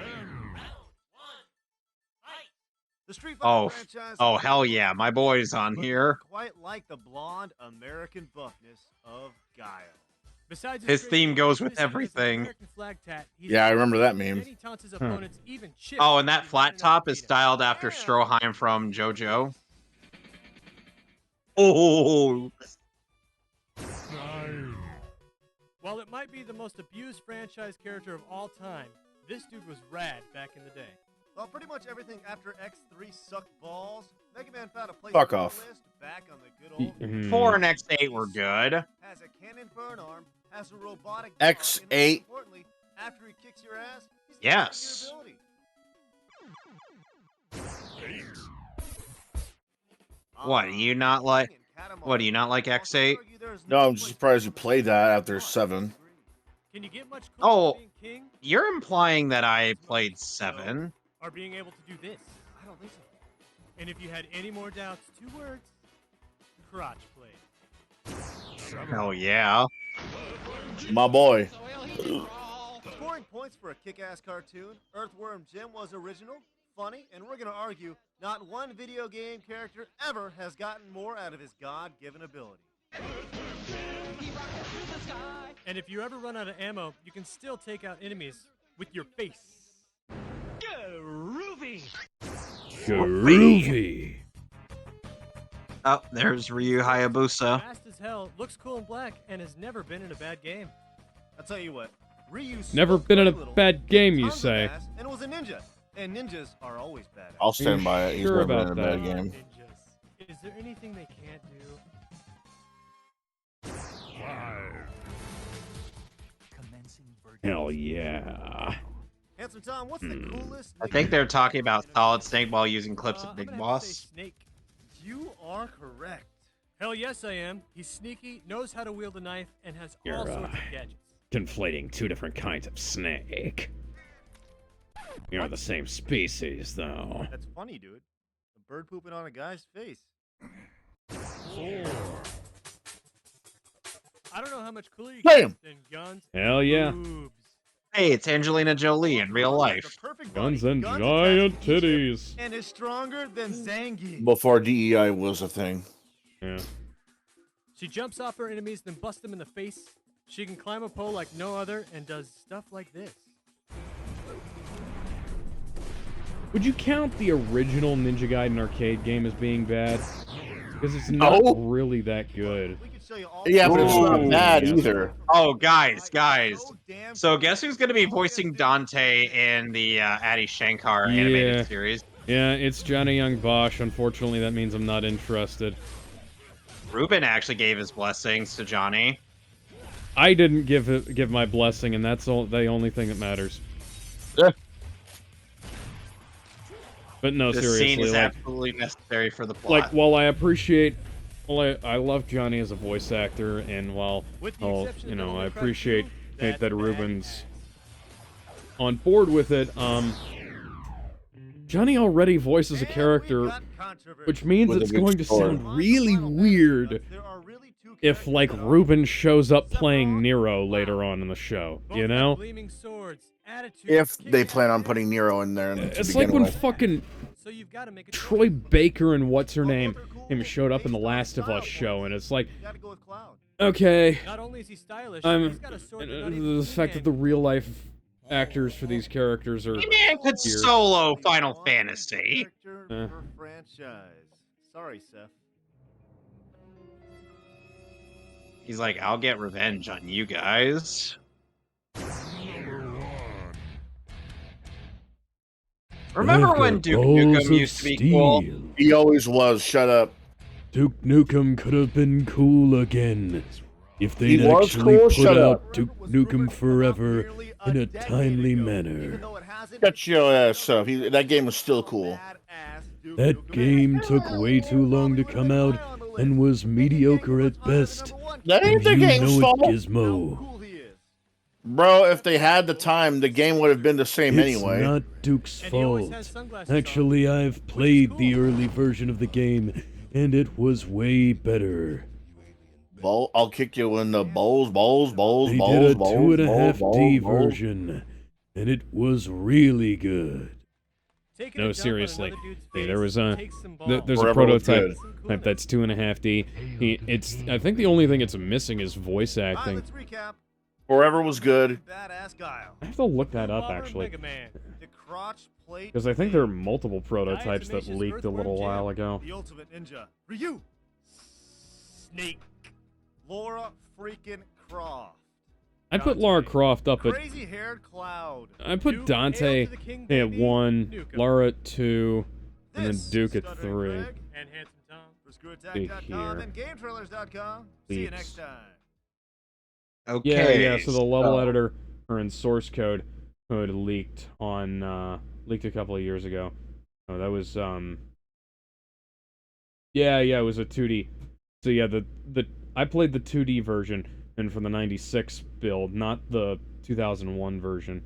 The Street Oh, Fighter franchise. oh, hell yeah, my boy's on but here. not quite like the blonde American buffness of Guile. Besides His great theme goes with looks, he has an everything. American flag tat. He's Yeah, I remember that meme. and he taunts his opponents, even chips Oh, and that when he flat not top enough is to beat him. styled after Stroheim from JoJo. Oh, 9, While it might be the most abused franchise character of all time, this dude was rad back in the day. Well, pretty much everything after X3 sucked balls, Mega Man found a place Fuck on the off. list, back on the good old. Mm. 4 and X8 were good. Has a cannon for an arm, has a robotic X8. dog, and most importantly, after he kicks your ass, he's got Yes. your ability. 8, What, do you not like? What, do you not like X8? No, I'm just surprised you played that after 7. Can you get much Oh. closer to being king You're implying that I played 7. or being able to do this? I don't think so. And if you had any more doubts, 2 words: crotch play. 7, Hell yeah. My boy. Scoring points for a kick-ass cartoon, Earthworm Jim was original, funny, and we're gonna argue not one video game character ever has gotten more out of his God-given ability. And if you ever run out of ammo, you can still take out enemies with your face. Groovy. Oh, there's Ryu Hayabusa. Fast as hell, looks cool in black, and has never been in a bad game. I'll tell you what, Ryu Never smoked been in a very little, bad game, you tons of say. ass, and was a ninja. And ninjas are always bad. I'll stand by it. He's sure never been in about a bad that? game. Ninjas. Is there anything they can't do? 5, Hell yeah. Handsome Tom, what's the coolest? I think they're talking about Solid Snake while using clips of I'm Big gonna have to say Boss. Snake. You are correct. Hell yes, I am. He's sneaky, knows how to wield a knife, and has all You're, sorts of gadgets. Conflating 2 different kinds of snake. We are the same species, though. That's funny, dude. A bird pooping on a guy's face. 4, I don't know how much cooler you Bam! get than guns. Hell yeah. Boobs. Hey, it's Angelina Jolie in real life. The perfect Guns body, and guns giant attached to each hip, titties. and is stronger than Zangief. Before DEI was a thing. Yeah. She jumps off her enemies, then busts them in the face. She can climb a pole like no other, and does stuff like this. Would you count the original Ninja Gaiden arcade game as being bad? Because it's not No. really that good. We could show you all Yeah, but it's not Ooh. bad either. Oh, guys. damn So guess who's going to be voicing Dante in the Adi Shankar animated Yeah. series? Yeah, it's Johnny Young Bosch. Unfortunately, that means I'm not interested. Ruben actually gave his blessings to Johnny. I didn't give my blessing, and that's the only thing that matters. Yeah. But no, This seriously, scene is like, absolutely necessary for the plot. like while I appreciate, I love Johnny as a voice actor, and while With the I'll, exception you of know, Devil I May Cry appreciate 2, that that's Ruben's on board with it. Johnny already voices a character, which means With a it's good going to story. sound really weird if, like, Ruben shows up playing Nero later on in the show, you know? If they plan on putting Nero in there to It's like begin when with. fucking Troy Baker and what's her name showed up in the Last of Us show, and it's like, okay, the fact that the real life actors for these characters are Man could here. solo Final Fantasy. Per franchise. Sorry, Seth. He's like, I'll get revenge on you guys. Remember when Duke Nukem used to be cool? He always was. Shut up. Duke Nukem could have been cool again if He they'd was actually cool? put Shut out up. Duke Nukem Forever in a timely manner. Shut your ass up. That game was still cool. That game took way too long to come out and was mediocre at best. That ain't And the you game's know it, fault. Gizmo. Bro, if they had the time, the game would have been the same It's anyway. not Duke's fault. Actually, I've played the early version of the game, and it was way better. I'll kick you in the balls. They did a 2.5D version, and it was really good. No, seriously. Hey, there was there's a Forever was prototype good. that's 2.5D. I think the only thing it's missing is voice acting. Let's recap. Forever was good. Badass Guile. I have to look that up actually, The crotch plate. because I think there are multiple prototypes that leaked a little while ago. The ultimate ninja. Ryu. Snake. Laura freaking Croft. I put Lara Croft up at. Crazy haired Cloud. I put Dante at 1, Lara at 2, and then Duke at 3. And Handsome Tom. For Screwattack.com and GameTrailers.com. See you next time. Okay. Yeah. So the level editor in source code leaked leaked a couple of years ago. Oh, that was Yeah, it was a 2D. So yeah, I played the 2D version and from the 96 build, not the 2001 version.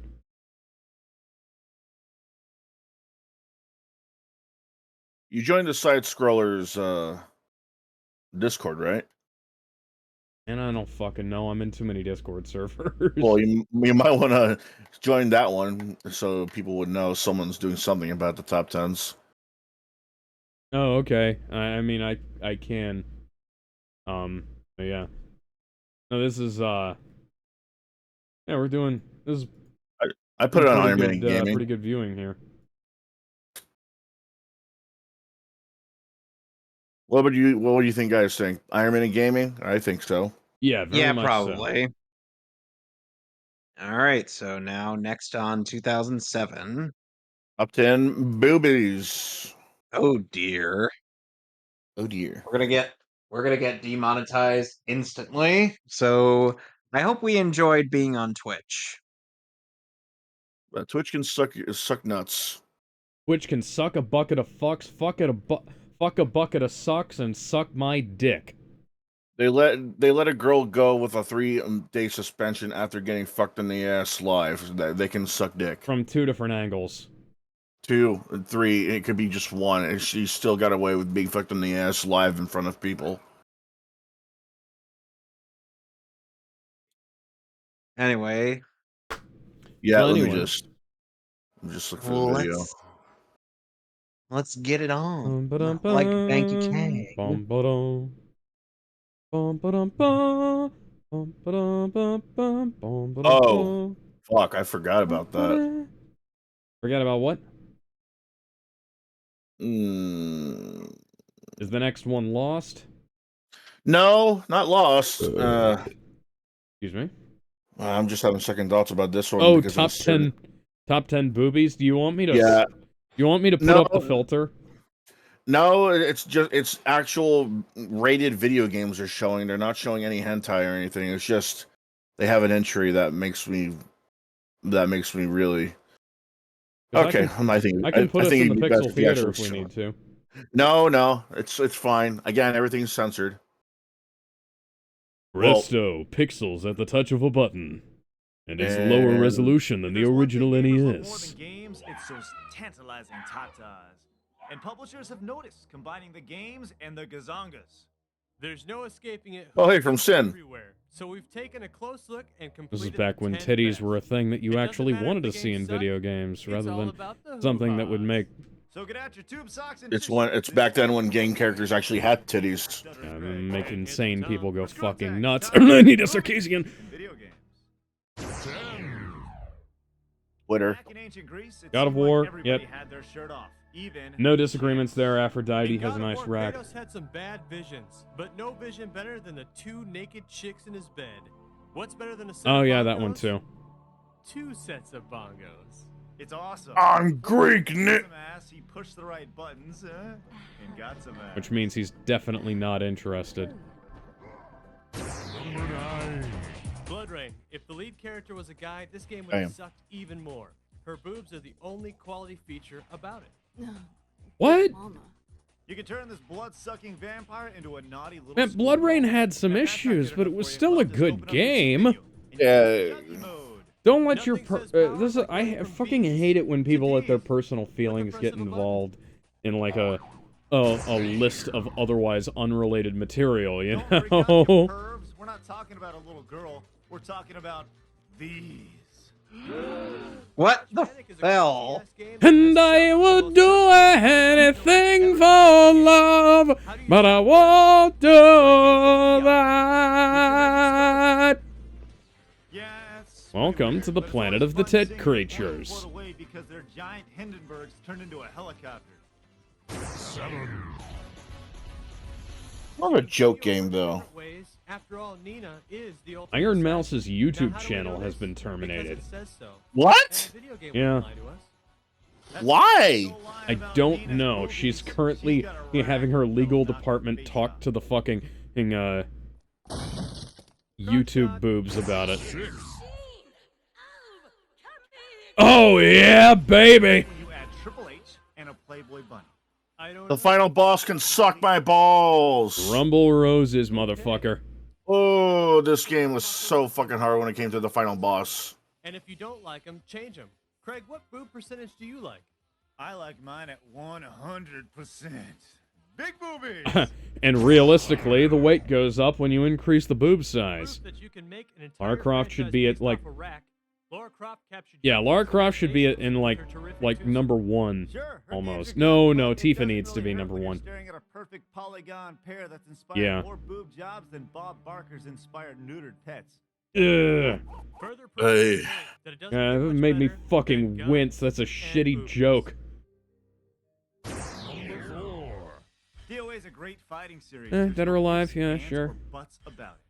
You joined the Side Scrollers Discord, right? And I don't fucking know. I'm in too many Discord servers. Well, you might want to join that one so people would know someone's doing something about the top 10s. Oh, okay. I mean, I can. But yeah. No, this is yeah, we're doing this. Is I put it on pretty Iron Man good, Gaming. pretty good viewing here. What would you think, guys? Think Iron Man Gaming? I think so. Yeah, very much probably. So. All right, so now next on 2007. Up 10 boobies. Oh dear. Oh dear. We're gonna get demonetized instantly. So I hope we enjoyed being on Twitch. Twitch can suck nuts. Twitch can suck a bucket of fucks, fuck a bucket of sucks, and suck my dick. They let a girl go with a 3-day suspension after getting fucked in the ass live. They can suck dick. From 2 different angles. 2, 3, it could be just one, and she still got away with being fucked in the ass live in front of people. Anyway. Yeah, Well, let anyway. me just look for the video. Let's get it on. Bum, Like Banky K. Oh, fuck, I forgot about that. Forgot about what? Mm. Is the next one Lost? No, not Lost. Excuse me? I'm just having second thoughts about this one. Oh, because top 10 boobies? Do you want me to Yeah. You want me to put up the filter? No, it's actual rated video games are showing. They're not showing any hentai or anything. It's just they have an entry that makes me really okay. I can put us in the Pixel Theater if we need to. No, it's fine. Again, everything's censored. Presto, pixels at the touch of a button. And it's lower resolution than the original NES. games, it's those tantalizing tatas. And publishers have noticed, combining the games and the gazongas. There's no escaping it. Oh, hey, from Sin. Everywhere. So we've taken a close look and This completed is back the when 10 titties best. were a thing that It you doesn't actually matter if wanted the to see game in sucks, video games, it's rather all than about the something that would hoo-haws. make. So get out your tube socks and It's back then when game characters actually had titties. Make insane people go fucking nuts. I need a Circassian. Video games. Twitter. Back in ancient Greece, it God of seemed like War, everybody yep. had their shirt off, even No disagreements there. Aphrodite In has a God of nice War, rack. Kratos had some bad visions, but no vision better than the 2 naked chicks in his bed. What's better than a set Oh of yeah, that one bongos? too. 2 sets of bongos. It's awesome. I'm Greek, Nick. Some ass, he pushed the right buttons, and got some ass. Which means he's definitely not interested. Blood Rain. If the lead character was a guy, this game would Damn. have sucked even more. Her boobs are the only quality feature about it. What? You can turn this blood-sucking vampire into a naughty little. Man, Blood Rain schoolgirl. had some And if that's not issues, good but it enough was for you, still a well, just good open up this game. video and Yeah. judge mode. Don't let your Nothing says power like I going from fucking bees hate it when people to let their Ds personal with the feelings press get of a button. involved in like a list of otherwise unrelated material, you Don't freak out, you know? pervs. We're not talking about a little girl. We're talking about these. What the Titanic is a hell? crazy-ass game And that I has would some do of the most anything for love, but I won't do that. Yeah, it's Welcome to the but it's planet always of the fun tit seeing creatures. people float away because their giant Hindenburgs turned into a helicopter. 7. More of a joke game, though. ways. After all, Nina is the ultimate Iron assassin. Mouse's Now, YouTube how do we channel know has this? been Because terminated. it says so. What? And the video game Yeah. wouldn't lie to us. That's Why? the whole line I about don't Nina's know. movies. She's She's currently got a having rack her of legal knock department face talk on. to the fucking YouTube boobs about it. 6. Oh yeah, baby! You add Triple H and a Playboy bunny. I don't The know. final boss can suck my balls. Rumble Roses, motherfucker. Oh, this game was so fucking hard when it came to the final boss. And if you don't like them, change them. Craig, what boob percentage do you like? I like mine at 100%. Big boobies. And realistically, the weight goes up when you increase the boob size. Proof that you can make an Lara entire Croft should franchise be at, based like- off a rack. Lara Croft captured Yeah, Lara universe Croft should be domination in with like her terrific twos. number 1. Sure, her games Almost. are good, No, but no, it Tifa doesn't needs to really be hurt number when you're 1. Staring at a perfect polygon pair that's inspired Yeah. more boob jobs than Bob Barker's inspired neutered pets. Ugh. Further proof Hey. that it doesn't Yeah, get that much made me better fucking than guns wince. That's a and shitty boobies. joke. Number 4. DOA is a great fighting series. Dead There's or no Alive? ifs, Yeah, ands, sure. or buts about it.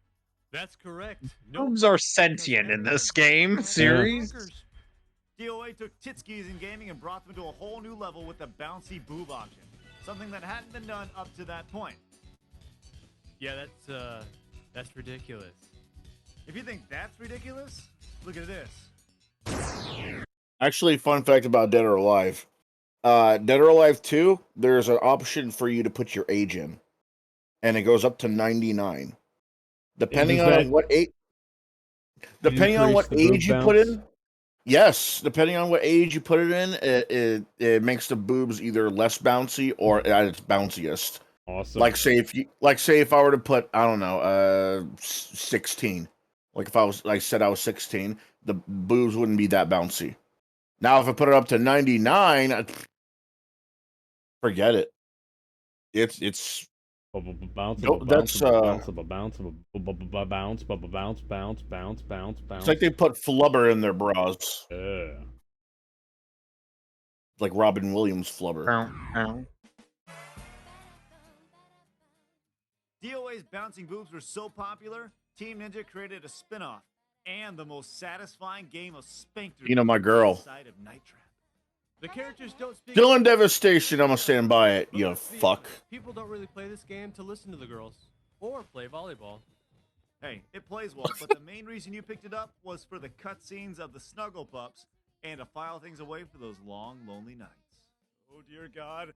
That's correct. Boobs are sentient in this game series. DOA took tit skis in gaming and brought them to a whole new level with the bouncy boob option. Something that hadn't been done up to that point. Yeah, that's ridiculous. If you think that's ridiculous, look at this. Actually, fun fact about Dead or Alive. Dead or Alive 2, there's an option for you to put your age in. And it goes up to 99. Depending Does on that what age depending on what increase the age you boob put bounce? in. Yes, depending on what age you put it in, it makes the boobs either less bouncy or at its bounciest. Awesome. Like say if I were to put, I don't know, 16. Like if I said I was 16, the boobs wouldn't be that bouncy. Now if I put it up to 99, forget it. It's bounce, No, that's, bounce, bounce, bounce, bounce, bounce, bounce, bounce. it's like they put flubber in their bras. Like Robin Williams flubber. DOA's bouncing boobs were so popular, Team Ninja created a spin-off and the most satisfying game of spanked. You know my girl. Inside of Night Trap. The characters don't speak. Dylan Devastation, I'm gonna stand by it, But you let's be fuck. honest, people don't really play this game to listen to the girls or play volleyball. Hey, it plays well, but the main reason you picked it up was for the cutscenes of the Snuggle Pups and to file things away for those long, lonely nights. Oh dear God.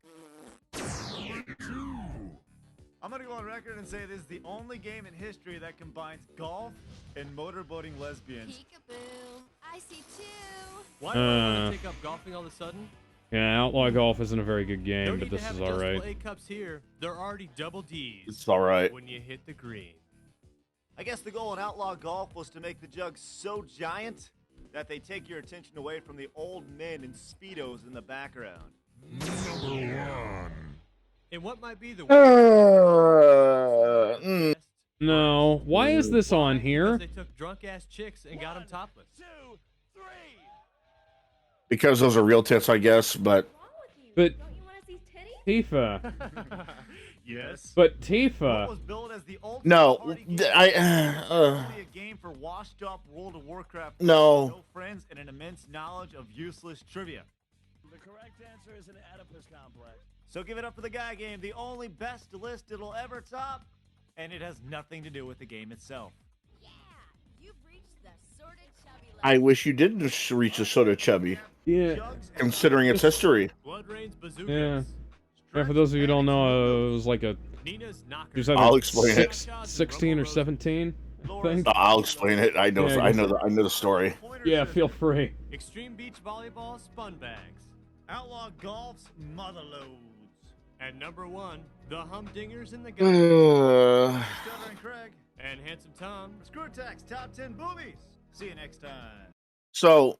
I'm gonna go on record and say this is the only game in history that combines golf and motorboating lesbians. Peekaboo, I I see two. Why do I want to take up golfing all of a sudden? Yeah, Outlaw Golf isn't a very good game, No but need this to have is adjustable alright. A cups here. They're already double D's. It's all right. When you hit the green. I guess the goal in Outlaw Golf was to make the jug so giant that they take your attention away from the old men in Speedos in the background. Number 1. And what might be the No, why is this on here? Because they took drunk ass chicks and got them topless. 2, 3. Because those are real tits, I guess, but But Don't you want to see titties? Tifa. Yes. But What Tifa. was billed as the ultimate no, party game I only a game for washed up World of Warcraft No. no friends and an immense knowledge of useless trivia. The correct answer is an Oedipus complex. So give it up for the guy game, the only best list it'll ever top, and it has nothing to do with the game itself. Yeah, you've reached the sorta chubby level. I wish you did just reach the sort of chubby, Yeah. considering its history. Blood Rain's bazookas. Yeah. Yeah, for those of you who don't know, it was like a. Nina's knocker. It was either I'll explain it. 16 or 17, I think. I'll explain it. I know. Yeah, I know the story. Yeah, feel free. Extreme beach volleyball spun bags. Outlaw Golf's Motherloads. And number 1, the humdingers in the Uh, gun. Trevor and Craig. And Handsome Tom. Screwattack's Top 10 Boobies. See you next time. So,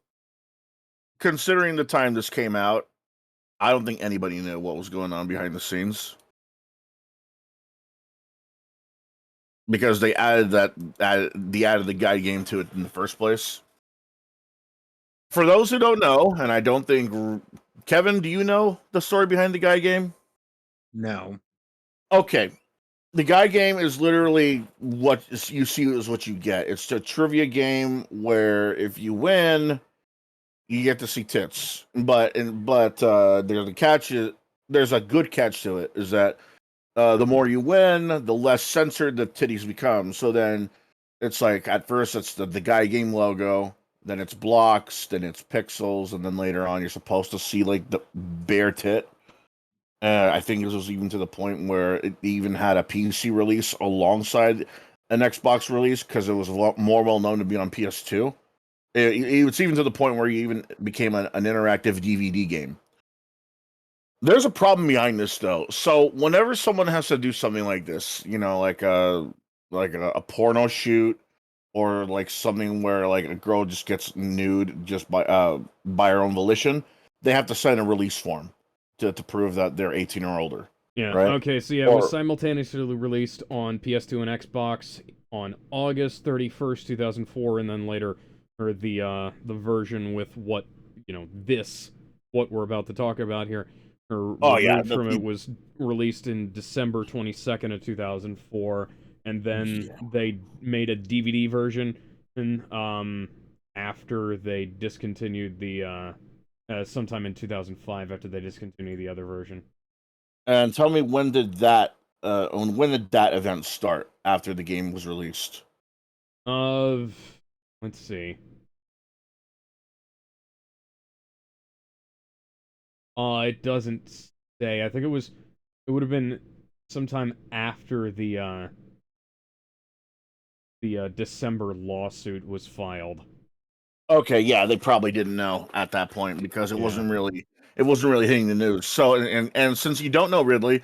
considering the time this came out, I don't think anybody knew what was going on behind the scenes. Because they added the guide game to it in the first place. For those who don't know, and I don't think Kevin, do you know the story behind the guide game? No. Okay. The guide game is literally what you see is what you get. It's a trivia game where if you win, you get to see tits. But there's a catch. There's a good catch to it. Is that the more you win, the less censored the titties become. So then it's like at first it's the guide game logo, then it's blocks, then it's pixels, and then later on you're supposed to see like the bare tit. I think it was even to the point where it even had a PC release alongside an Xbox release because it was a lot more well known to be on PS2. It's even to the point where you even became an interactive DVD game. There's a problem behind this though. So whenever someone has to do something like this, you know, like a porno shoot or like something where like a girl just gets nude just by her own volition, they have to sign a release form to prove that they're 18 or older. Yeah. Right? Okay. So yeah, it was simultaneously released on PS2 and Xbox on August 31st, 2004, and then later, or the version with what what we're about to talk about here. From it was released in December 22nd of 2004, and then they made a DVD version, and after they discontinued the sometime in 2005 after they discontinued the other version. And tell me when did that event start after the game was released? Let's see. It doesn't say. I think it would have been sometime after the December lawsuit was filed. Okay, yeah, they probably didn't know at that point because it wasn't really hitting the news. So and since you don't know Ridley,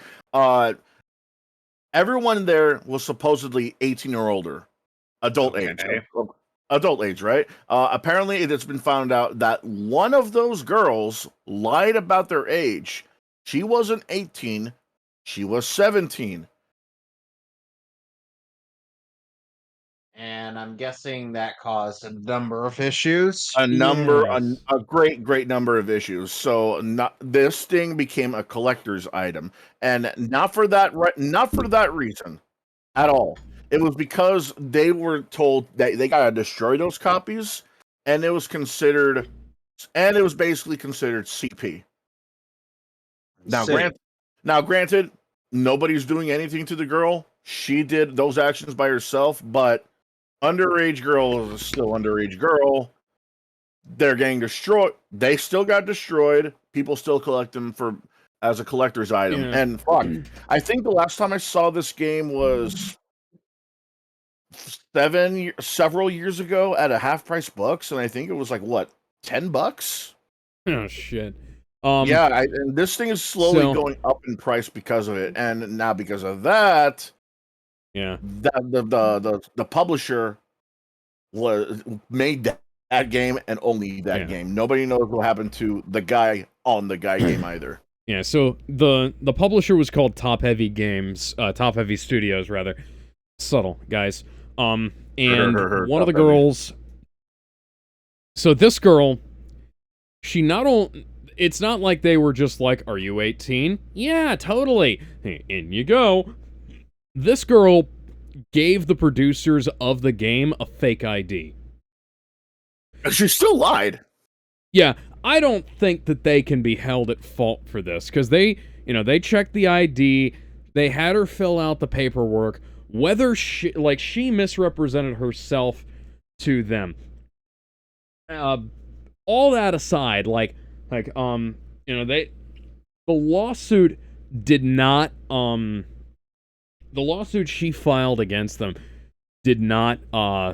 everyone there was supposedly 18 or older, adult age, right? Apparently, it has been found out that one of those girls lied about their age. She wasn't 18, she was 17. And I'm guessing that caused a number of issues. A great number of issues. So this thing became a collector's item, and not for that reason at all. It was because they were told that they gotta destroy those copies, and it was basically considered CP. Now, granted, nobody's doing anything to the girl. She did those actions by herself, but underage girl is still underage girl. They're getting destroyed. They still got destroyed. People still collect them as a collector's item. Yeah. And fuck, I think the last time I saw this game was several years ago at a half price books, and I think it was like what, $10? Oh shit. Yeah, and this thing is slowly so- going up in price because of it, and now because of that, Yeah. the publisher made that game and only that game. Nobody knows what happened to the guy on the guy game either. Yeah, so the publisher was called Top Heavy Games, Top Heavy Studios rather. Subtle, guys. And one of the girls. So this girl, she not only. It's not like they were just like, "Are you 18?" Yeah, totally. In you go. This girl gave the producers of the game a fake ID. She still lied. Yeah, I don't think that they can be held at fault for this, because they checked the ID, they had her fill out the paperwork, whether she misrepresented herself to them. All that aside, the lawsuit did not, the lawsuit she filed against them did not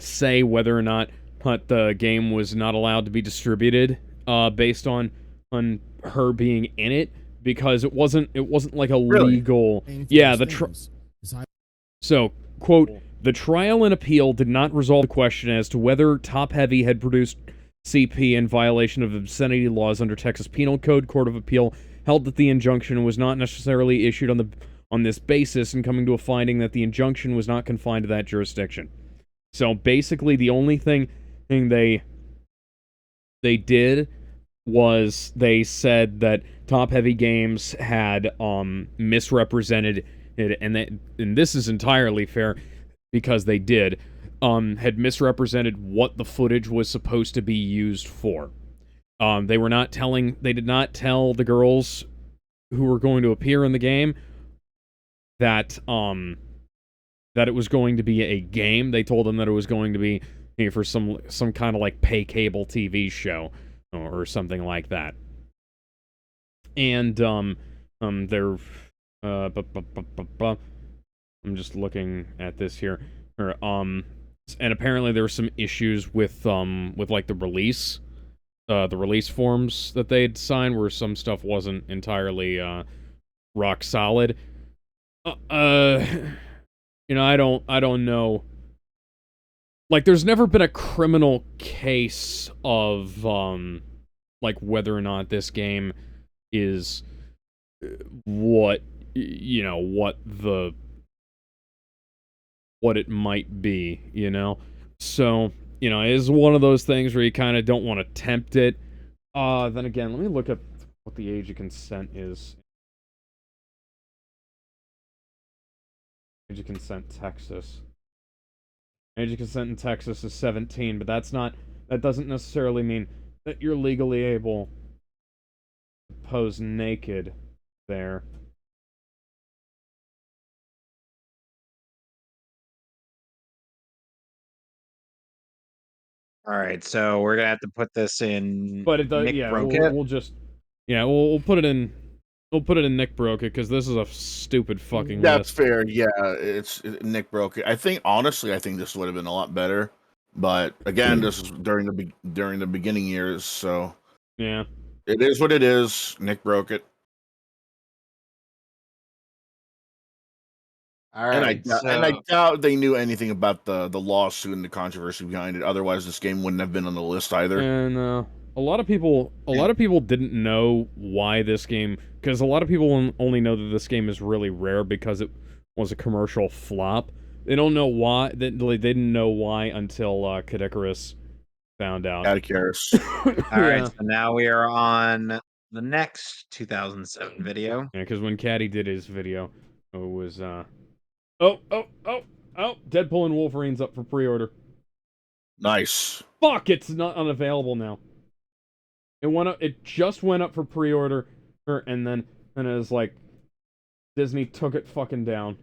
say whether or not the game was not allowed to be distributed based on her being in it, because it wasn't like a legal. Yeah, so quote, the trial and appeal did not resolve the question as to whether Top Heavy had produced CP in violation of obscenity laws under Texas Penal Code. Court of Appeal held that the injunction was not necessarily issued on this basis, and coming to a finding that the injunction was not confined to that jurisdiction. So basically, the only thing they did was they said that Top Heavy Games had misrepresented it, and this is entirely fair because they did, had misrepresented what the footage was supposed to be used for. They did not tell the girls who were going to appear in the game that it was going to be a game. They told them that it was going to be for some kind of like pay cable TV show or something like that. And they're I'm just looking at this here. And apparently there were some issues with like the release forms that they'd signed, where some stuff wasn't entirely rock solid. I don't know. Like, there's never been a criminal case of like whether or not this game is what it might be, So, it is one of those things where you kind of don't want to tempt it. Then again, let me look at what the age of consent is. Age of consent, Texas. Age of consent in Texas is 17, but that doesn't necessarily mean that you're legally able to pose naked there. All right, so we're gonna have to put this in. But it does. Nick Yeah, broke it. we'll just. Yeah, we'll put it in. We'll put it in Nick Broke It, because this is a stupid fucking That's list. fair. Yeah, Nick broke it. I think this would have been a lot better, but again, this is during the beginning years, so yeah, it is what it is. Nick broke it. All right, and I doubt they knew anything about the lawsuit and the controversy behind it. Otherwise, this game wouldn't have been on the list either. And a lot of people didn't know why this game, because a lot of people only know that this game is really rare because it was a commercial flop. They don't know why. They didn't know why until Kid Icarus found out. Icarus. All right, so now we are on the next 2007 video. Yeah, because when Caddy did his video, it was Deadpool and Wolverine's up for pre-order. Nice. Fuck, it's not unavailable now. It went up. It just went up for pre-order, and then it was like Disney took it fucking down.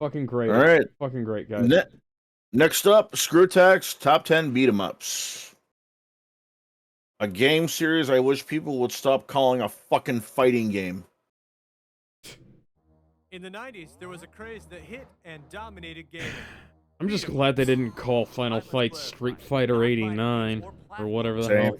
Fucking great. All right. Fucking great, guys. Next up, Screwattack's Top 10 Beat 'em Ups. A game series I wish people would stop calling a fucking fighting game. In the 90s, there was a craze that hit and dominated gaming. I'm just glad they didn't call Final Fight Street Fighter 89 or whatever the hell.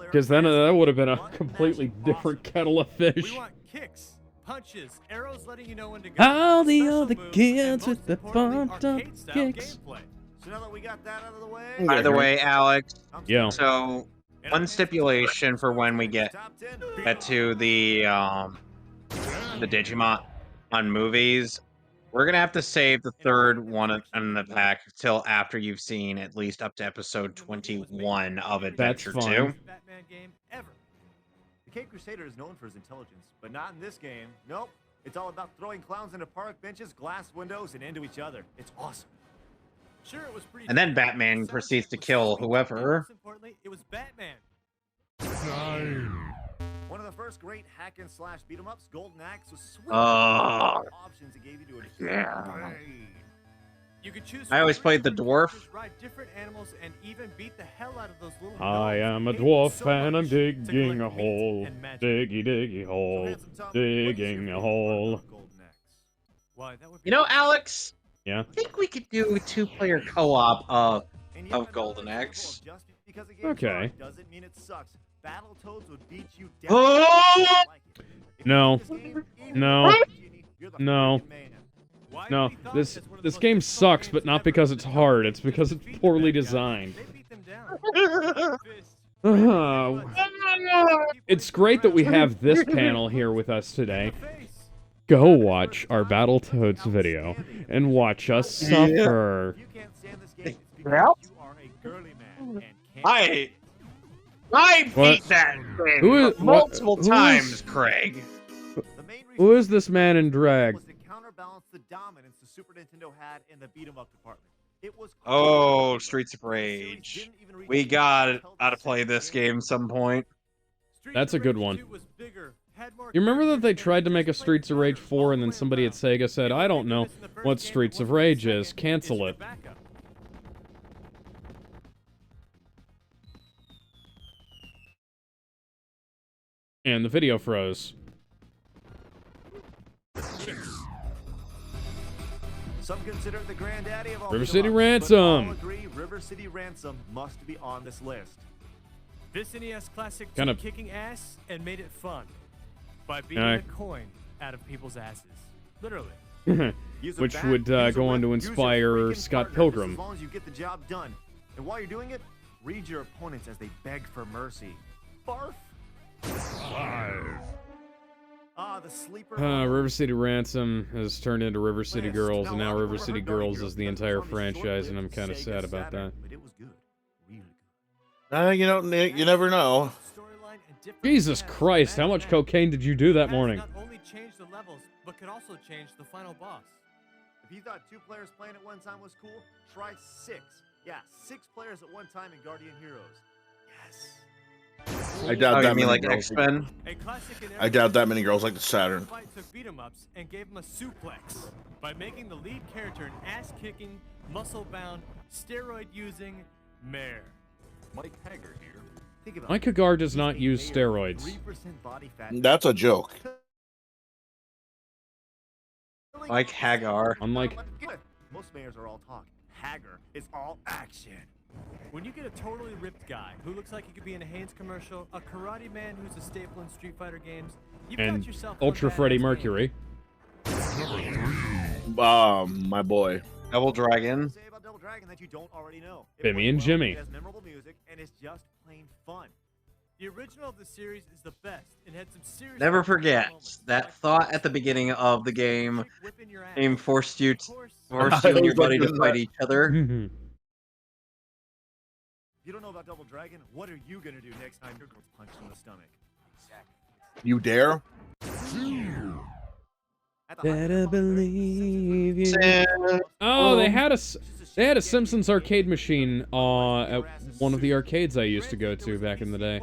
Because then that would have been a completely different kettle of We fish. want kicks, punches, arrows letting you know when to go. All the special other moves, kids and with most the importantly, pumped up arcade-style kicks. gameplay. So now that we got that out of the way, By the way, Alex, Yeah. so one stipulation for when we get to the Digimon on movies, we're gonna have to save the third one in the pack till after you've seen at least up to episode 21 of Adventure 2. Batman game ever. The Cape Crusader is known for his intelligence, but not in this game. Nope. It's all about throwing clowns into park benches, glass windows, and into each other. It's awesome. Sure, it was pretty. And then Batman proceeds to kill whoever. Most importantly, it was Batman. One of the first great hack and slash beat 'em ups, Golden Axe, was sweet. Options it gave you to Yeah. You could choose. I always played the dwarf. Ride different animals and even beat the hell out of those little. I am a gnomes. dwarf So and I'm much to digging collect a meat hole. and magic. Diggy, diggy hole. Digging a hole. Why, that would be You know, Alex, Yeah. I think we could do a two-player co-op of Golden Axe. Okay. Doesn't mean it sucks. Battletoads would beat you down. Oh! No. No. No. No. This game sucks, but not because it's hard. It's because it's poorly designed. It's great that we have this panel here with us today. Go watch our Battletoads video and watch us suffer. I What? beat that thing Who is- multiple what- who times, is- Craig. Who is this man in drag? Was to counterbalance the dominance the Super Nintendo had in the beat 'em up department. It was Oh, Streets of Rage. We gotta play this game some point. That's a good one. You remember that they tried to make a Streets of Rage 4 and then somebody at Sega said, I don't know what Streets of Rage is, cancel it. And the video froze. Some consider it the granddaddy of all River beat 'em City ups, Ransom. but all agree River City Ransom must be on this list. This NES classic Kinda- took kicking ass and made it fun by beating Uh, a coin out of people's asses. Literally. Use a Which bat, would use a go on whip, to use your inspire freaking Scott partner, Pilgrim. just as long as you get the job done. And while you're doing it, read your opponents as they beg for mercy. Barf. Ah, the sleeper. River City Ransom has turned into River City Girls, and now River City Girls is the entire franchise, and I'm kind of sad about that. But it was good. Really good. You know, you never know. Storyline and different Jesus paths Christ, how much Batman cocaine did you do that has morning? Not only changed the levels, but could also change the final boss. If you thought 2 players playing at one time was cool, try 6. Yeah, 6 players at one time in Guardian Heroes. Yes. I doubt Oh, that you mean many like girls. X-Men? A classic in I doubt that many girls like the Saturn. Fight took beat 'em ups and gave him a suplex by making the lead character an ass-kicking, muscle-bound, steroid-using mare. Mike Hager here. Think about Mike it. Hagar does not A use mayor, steroids. 3% body fat. That's a joke. Like Hagar. Unlike Most mayors are all talk. Hager is all action. When you get a totally ripped guy who looks like he could be in a Hanes commercial, a karate man who's a staple in Street Fighter games, you've and got yourself one Ultra badass Freddie game. Mercury. My boy. Double Dragon. Say about Double Dragon that you don't already know. It Bimmy plays and well, Jimmy. It has memorable music and it's just plain fun. The original of the series is the best and had some serious. Never memorable forget moments, that like thought at the beginning of the game. keep whipping your ass. Game forced you Of course, and your buddy to fight each other. If you don't know about Double Dragon, what are you gonna do next time your girl's punched in the stomach? Exactly. You dare? At the Better height of the believe you. Sam. Oh, they had a Simpsons arcade machine at one of the arcades I used to go to back in the day.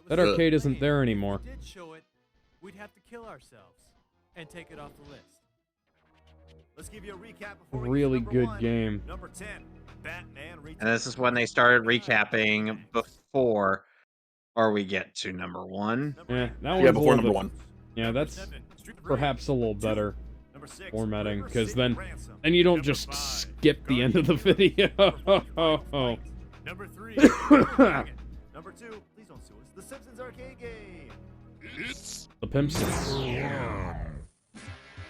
That arcade isn't there anymore. If we did show it, we'd have to kill ourselves and take it off the list. Let's give you a recap before we get to Really number good 1. game. Number 10, Batman Returns. And this is when they started recapping before we get to number 1. Number Yeah, 8, that Yeah, was before one of number the- 1. Yeah, that's. perhaps a little better formatting, because then you don't just skip the end of the video. Number 3, Number 2, please don't sue us. The Simpsons arcade game. It's The Pimpsons.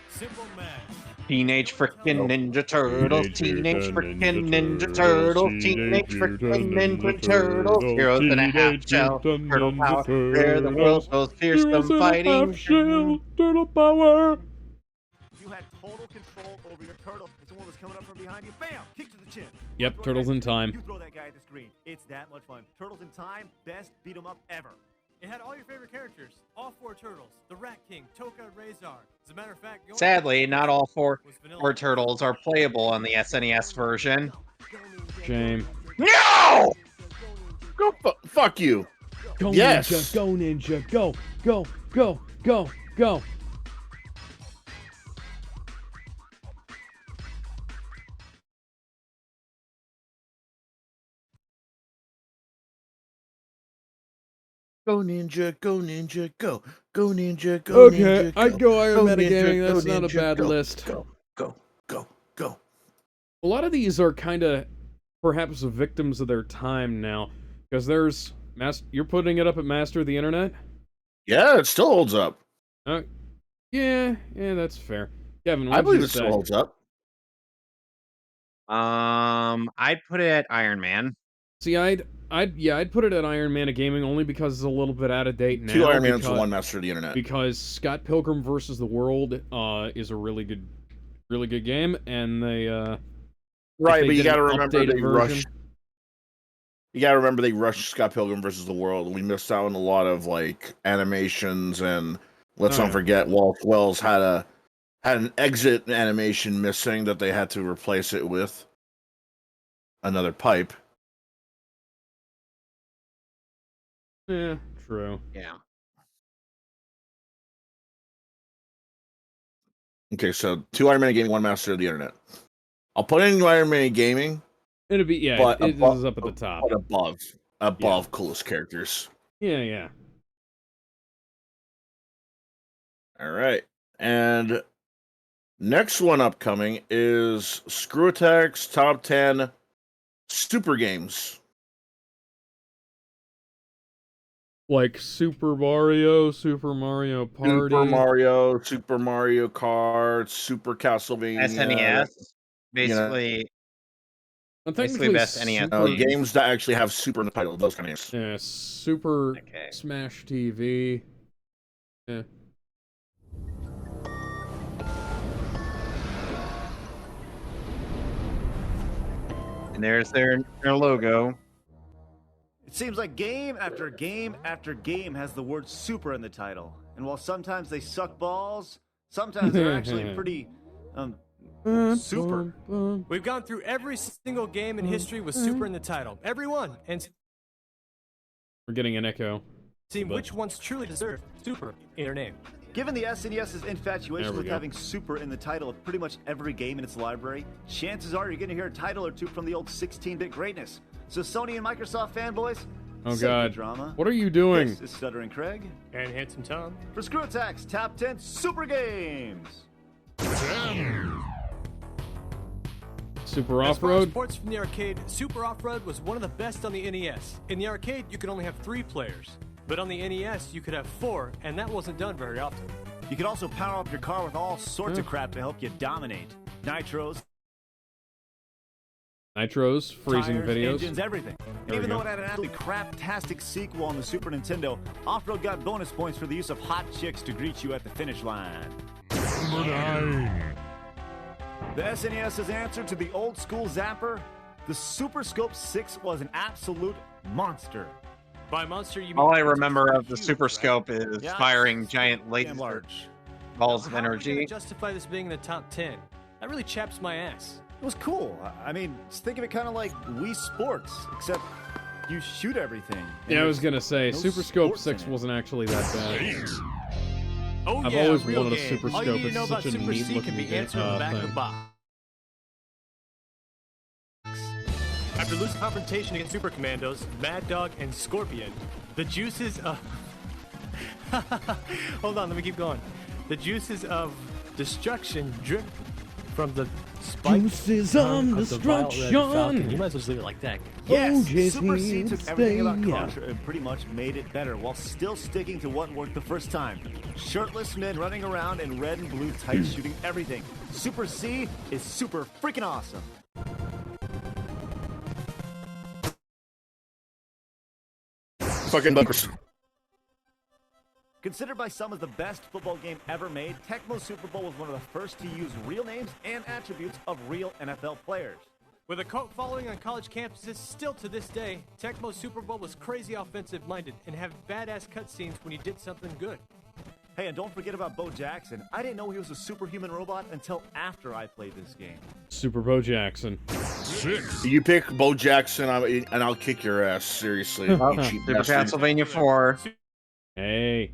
Simple math. Teenage frickin' Ninja Turtles, Teenage frickin' Ninja Turtles, Teenage frickin' Ninja Turtles, Heroes in a half shell, turtle power, they're the world's most fearsome fighting. Turtle power. You had total control over your turtle. If someone was coming up from behind you, bam, kick to the chin. Yep, Throw Turtles that- in Time. You throw that guy at the screen. It's that much fun. Turtles in Time, best beat 'em up ever. It had all your favorite characters, all 4 turtles, the Rat King, Toka, Razor. As a matter of fact, the only Sadly, not all four was vanilla. turtles are playable on the SNES version. Shame. No! Go fuck you. Go Yes. Ninja, go Ninja, go, go, go, go, go. Go Ninja, go Ninja, go. Go Ninja, go Okay, Ninja, go. I'd go Iron Go Metagaming. Ninja, go That's not a Ninja, bad go, list. Go, go, go, go. A lot of these are kind of perhaps victims of their time now, because there's you're putting it up at Master of the Internet. Yeah, it still holds up. Yeah, that's fair. Kevin, I what'd believe you it say? still holds up. I'd put it at Iron Man. See, I'd put it at Iron Man of Gaming only because it's a little bit out of date now. 2 Iron Mans and 1 Master of the Internet. Because Scott Pilgrim vs. the World is a really good game, and they Right, but you got gotta to remember they rushed. You gotta remember they rushed Scott Pilgrim versus the World, and we missed out on a lot of like animations. And let's not forget, Walt Wells had an exit animation missing that they had to replace it with another pipe. Yeah, true. Yeah. Okay, so 2 Iron Man Gaming, 1 Master of the Internet. I'll put in Iron Man Gaming. It'd be but it is up at the top. But above coolest characters. Yeah. All right, and next one upcoming is Screwattack's Top 10 Super Games. Like Super Mario Party, Super Mario Kart, Super Castlevania. SNES, basically. Technically best NES games that actually have Super in the title. Those kind of games. Yeah, Super Smash TV. Yeah. And there's their logo. It seems like game after game after game has the word super in the title. And while sometimes they suck balls, sometimes they're actually pretty super. We've gone through every single game in history with super in the title. Every one. And We're getting an echo. see which ones truly deserve super in their name. Given the SNES's infatuation with having super in the title of pretty much every game in its library, chances are you're going to hear a title or two from the old 16-bit greatness. So Sony and Microsoft fanboys, Oh save the God! drama. What are you doing? This is Stuttering Craig And Handsome Tom. for Screwattack's Top 10 Super Games. Super As far as Off-Road? sports from the arcade, Super Off-Road was one of the best on the NES. In the arcade, you could only have 3 players. But on the NES, you could have 4, and that wasn't done very often. You could also power up your car with all sorts of crap to help you dominate. Nitros, freezing tires, videos. engines, everything. And even though it had an absolutely crap-tastic sequel on the Super Nintendo, Off-Road got bonus points for the use of hot chicks to greet you at the finish line. Number 9. The SNES's answer to the old-school zapper, the Super Scope 6 was an absolute monster. By monster, you mean All I remember of the Super Scope is firing giant laser large balls of How are we gonna energy. justify this being in the top 10? That really chaps my ass. It was cool. I mean, just think of it kind of like Wii Sports, except you shoot everything. Yeah, I was gonna say no Super Scope sports in 6 it. wasn't actually that bad. Oh I've yeah, always real wanted a game. Super All Scope. you need to It's know about such a Super neat C can be looking answered on the back of the thing. box. After losing confrontation against Super Commandos, Mad Dog, and Scorpion, the juices of... Hold on, let me keep going. The juices of destruction drip from the spike Juices tongue of of the violet red falcon. destruction. You might as well just leave it like that. Yes, OJ's Super C here took to everything about stay. Contra and pretty much made it better while still sticking to what worked the first time. Shirtless men running around in red and blue tights shooting everything. Super C is super freaking awesome. Fucking buggers. Considered by some as the best football game ever made, Tecmo Super Bowl was one of the first to use real names and attributes of real NFL players. With a cult following on college campuses still to this day, Tecmo Super Bowl was crazy offensive-minded and have badass cutscenes when you did something good. Hey, and don't forget about Bo Jackson. I didn't know he was a superhuman robot until after I played this game. Super Bo Jackson. You pick Bo Jackson, and I'll kick your ass. Seriously, you cheap Super bastard. Castlevania 4. Hey.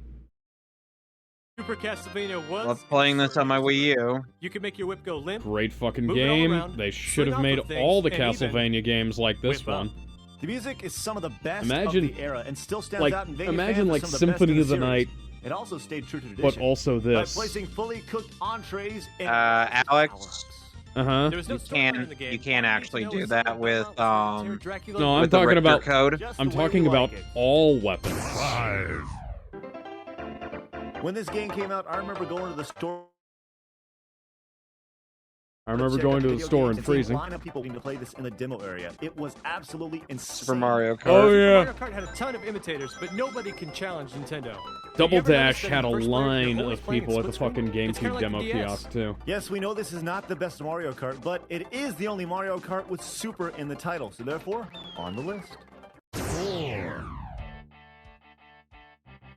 Super Castlevania was... Love playing this on my Wii U. You can make your whip go limp. Great fucking Move it all game. around, They should swing have off made of things, all the and even Castlevania games like this whip up. one. The music is some of the best Imagine- of the era and still stands like, out in Vegas imagine, fans as like, some of the best Symphony in of the series. Night, It also stayed true to tradition. but also By this. placing fully cooked entrees in Alex, Uh-huh. There was no you story in can't the game. you can't All you actually need to know do is that that with Dracula No, I'm with the talking Richter about code. just I'm the way talking we about like it. all weapons. 5, When this game came out, I remember going to the store. I remember check out going to the video store games and seeing a freezing. line of people waiting to play this in the demo area. It was absolutely insane. Super Mario Kart. Oh yeah. Mario Kart had a ton of imitators, but nobody can challenge Nintendo. Double You ever Dash notice that had a in first player, you're line always of playing people at the split screen? fucking It's kinda GameCube like demo the DS. kiosk too. Yes, we know this is not the best Mario Kart, but it is the only Mario Kart with Super in the title, so therefore, on the list. 4,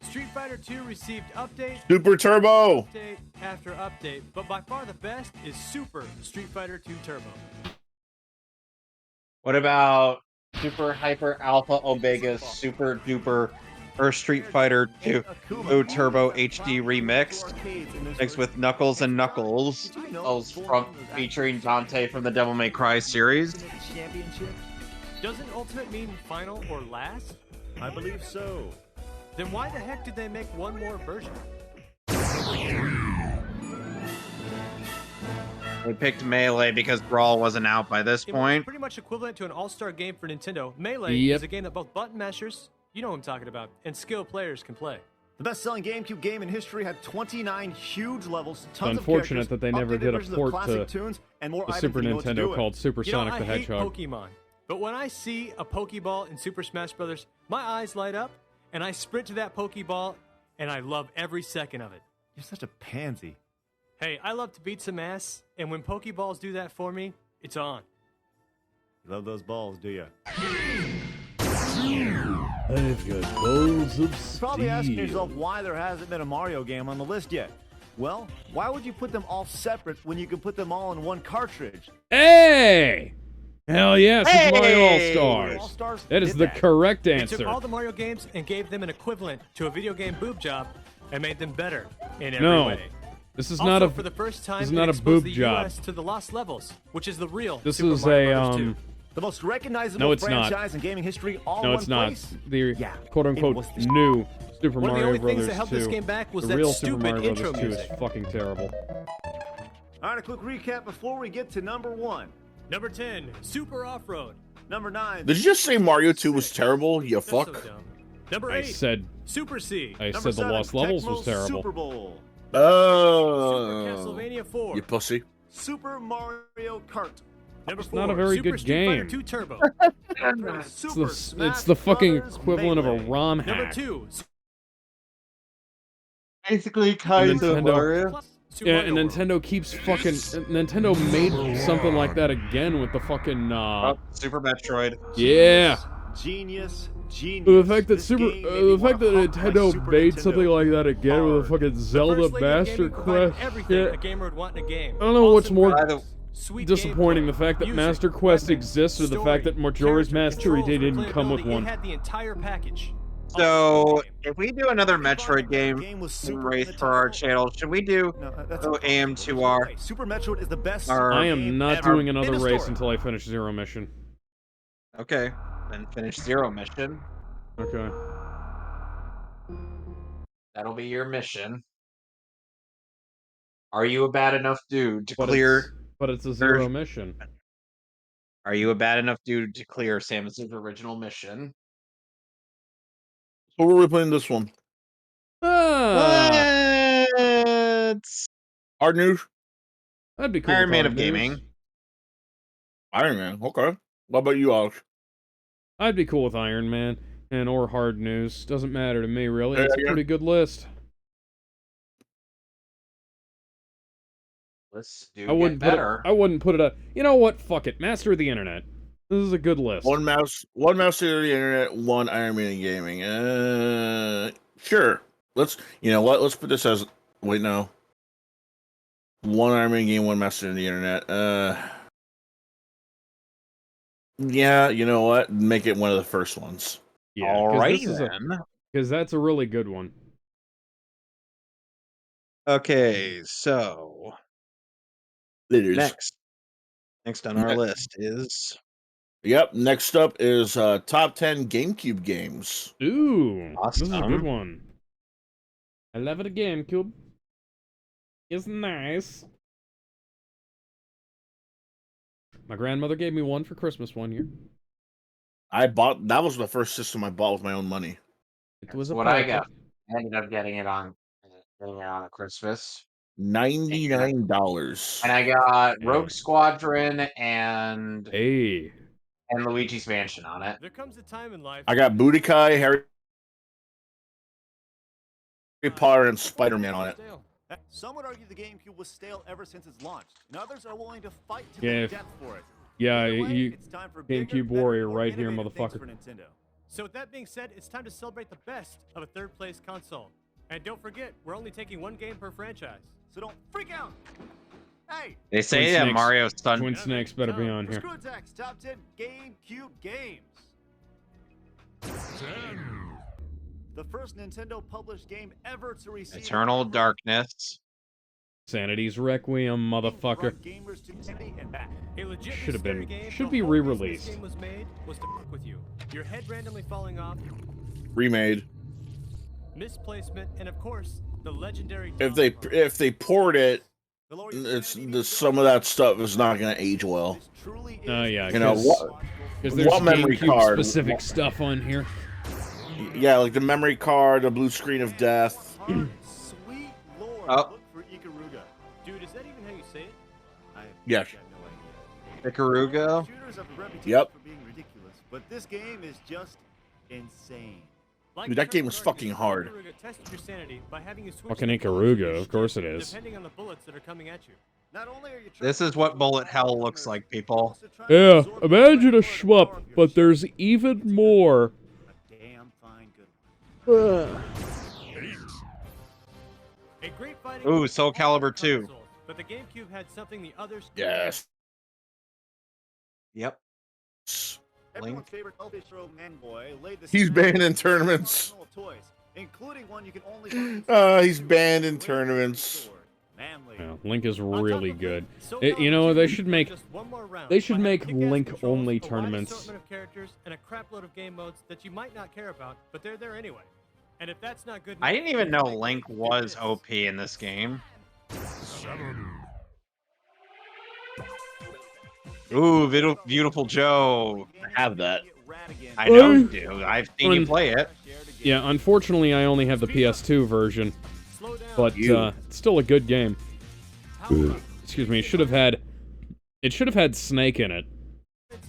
Street Fighter 2 received update Super Turbo. after update, but by far the best is Super Street Fighter 2 Turbo. What about Super Hyper Alpha Omega Super Duper or Street Fighter 2 Turbo HD Remixed? Mixed with Knuckles and Knuckles. Those from featuring Dante from the Devil May Cry series. Doesn't Ultimate mean final or last? I believe so. Then why the heck did they make one more version? They picked Melee because Brawl wasn't out by this It was point. pretty much equivalent to an all-star game for Nintendo. Melee Yep. is a game that both button mashers, you know what I'm talking about, and skilled players can play. The best-selling GameCube game in history had 29 huge levels, It's tons unfortunate of that they never updated did a versions of port classic to tunes, and more the items Super than you know what to do Nintendo with. called Super You know, Sonic I the hate Hedgehog. Pokemon, but when I see a Pokeball in Super Smash Bros., my eyes light up, and I sprint to that Pokeball, and I love every second of it. You're such a pansy. Hey, I love to beat some ass, and when Pokeballs do that for me, it's on. You love those balls, do you? I've got balls of You're probably asking yourself why there hasn't been a Mario game on the list yet. Well, why would you put them all separate when you could put them all in one cartridge? Hey! Hell yeah, Super Mario Hey! All-Stars. All-Stars That is did the that. correct They answer. took all the Mario games and gave them an equivalent to a video game boob job and made them better in every No. way. This is Also, not a for the first time, this is it not a exposed boob the job. US to the lost levels, which is the real This Super is Mario a Bros. 2. The most recognizable No, it's not. franchise in gaming history all No, in it's one not. place? The Yeah, quote it unquote was the- new Super One of the Mario only Brothers things that held 2. this game back was the that real stupid Super Mario intro Brothers 2 music. is fucking terrible. All right, a quick recap before we get to number 1. Number 10, Super Off-Road. Number 9. Did you just say Mario 2 was terrible? You That's so fuck. dumb. Number I 8, said Super C. I Number said the 7, Lost Levels was Tecmo terrible. Super Bowl. Super Oh. Castlevania 4. You pussy. Super Mario Kart. Number It's 4, not a very Super good Street Fighter game. 2 Turbo. It's Super the, Smash it's the fucking Brothers equivalent of a Melee. ROM Number hack. 2, Basically, kind Nintendo- of Mario. Super Yeah, Mario and World. Nintendo keeps fucking Nintendo made something like that again with the fucking Oh, Super Metroid. yeah. Genius. The fact that This Super, game made me the fact that wanna hop my Nintendo Super made Nintendo something like that again with a hard. fucking The Zelda first Lady of Master Gaming provided Quest everything shit. a gamer would want in a game. I don't know what's Awesome more graphics, sweet disappointing, gameplay, the fact that music, Master Quest weapons, exists or the story, fact that Majora's character Mask controls, didn't come with replayability. one. It had the entire package. So, if we do another Metroid Game game was super race in the for our title. channel, should we do No, that's Oh, impossible. AM2R? There's no way. Super Metroid is the best. Or- I game am not ever doing in another the race story. until I finish Zero Mission. Okay, then finish Zero Mission. Okay. That'll be your mission. Are you a bad enough dude to But clear? it's a zero mission. Are you a bad enough dude to clear Samus's original mission? So where are we playing this one? Ah, What? Hard news? that'd be cool. Iron with Man hard of news. gaming. Iron Man. Okay. What about you, Alex? I'd be cool with Iron Man and or hard news. Doesn't matter to me really. Yeah, It's a yeah. pretty good list. Let's do I wouldn't get better. I wouldn't put it up. You know what? Fuck it. Master of the Internet. This is a good list. One mouse to the internet, one Iron Man in gaming. Sure. Let's let's put this as wait no. One Iron Man game, one master in the internet. Yeah, you know what? Make it one of the first ones. Yeah, Alrighty then. Because that's a really good one. Okay, so It is. Next on our list is Yep. Next up is top 10 GameCube games. Ooh, this is a good Awesome. one. I love it. A GameCube. It's nice. My grandmother gave me one for Christmas one year. That was the first system I bought with my own money. It was a what I paper. got. I ended up getting it on Christmas. $99. And I got Yeah. Rogue Squadron and Hey. Luigi's Mansion on it. There comes a time in life. I got Budokai, Harry Potter, and Spider-Man on it. Some would argue the GameCube was stale ever since its launch, and others are willing to fight to Yeah, the death for it. Yeah, Either way, you it's time for bigger, GameCube better, Warrior more right here, innovative things motherfucker. for Nintendo. So with that being said, it's time to celebrate the best of a third-place console. And don't forget, we're only taking one game per franchise. So don't freak out. Hey, They say Twin that Snakes. Mario's Sun. Twin Snakes better be on for here. Screwattack's top 10 GameCube games. 10, The first Nintendo published game ever to receive Eternal Darkness. Sanity's Requiem, motherfucker. gamers to infinity and back. A legit Should have scary been- game. should The be whole reason re-released. This game was made was to fuck with you. Your head randomly falling off, Remade. misplacement, and of course, the legendary. If dog they port it, The lower your it's sanity, some of that stuff is not going to age well. this truly Oh, is yeah, You know, Because there's what memory GameCube card? specific stuff on here. Yeah, like the memory card, the blue screen of death. Sweet Lord, Oh. look for Ikaruga. Dude, is that even how you say it? I Yes. got no idea. Ikaruga. Shooters have a reputation Yep. for being ridiculous, but this game is just insane. Like Dude, that game Eternal is fucking Darkness, hard. Ikaruga tests your sanity by having you switch Fucking the bullets in Ikaruga, your of course strip, it is. Depending on the bullets that are coming at you. Not only are you This is what bullet hell looks like, people. Yeah, imagine a shmup, but there's even more. a damn fine good one. A great fighting Ooh, game Soul for all Calibur 2. consoles, but the GameCube had something the others Yes. Yep. Everyone's favorite elfish rogue manboy laid the He's scene banned in with tournaments. arsenal of toys, including one you can only find He's banned in tournaments. Manly. Yeah, Link is On top really of good. that, Soul You Calibur know, 2 they will should give make just one more round they should by make having kick-ass Link-only controls, a wide tournaments. assortment of characters, and a crapload of game modes that you might not care about, but they're there anyway. And if that's not good I enough, didn't even you know can make Link it was this. OP in this game. 7, Ooh, Beautiful Joe. I have that. I know you do. I've seen you Un- play it. Yeah, unfortunately, I only have the PS2 version, Slow down. but it's still a good game. Excuse me. It should have had Snake in it,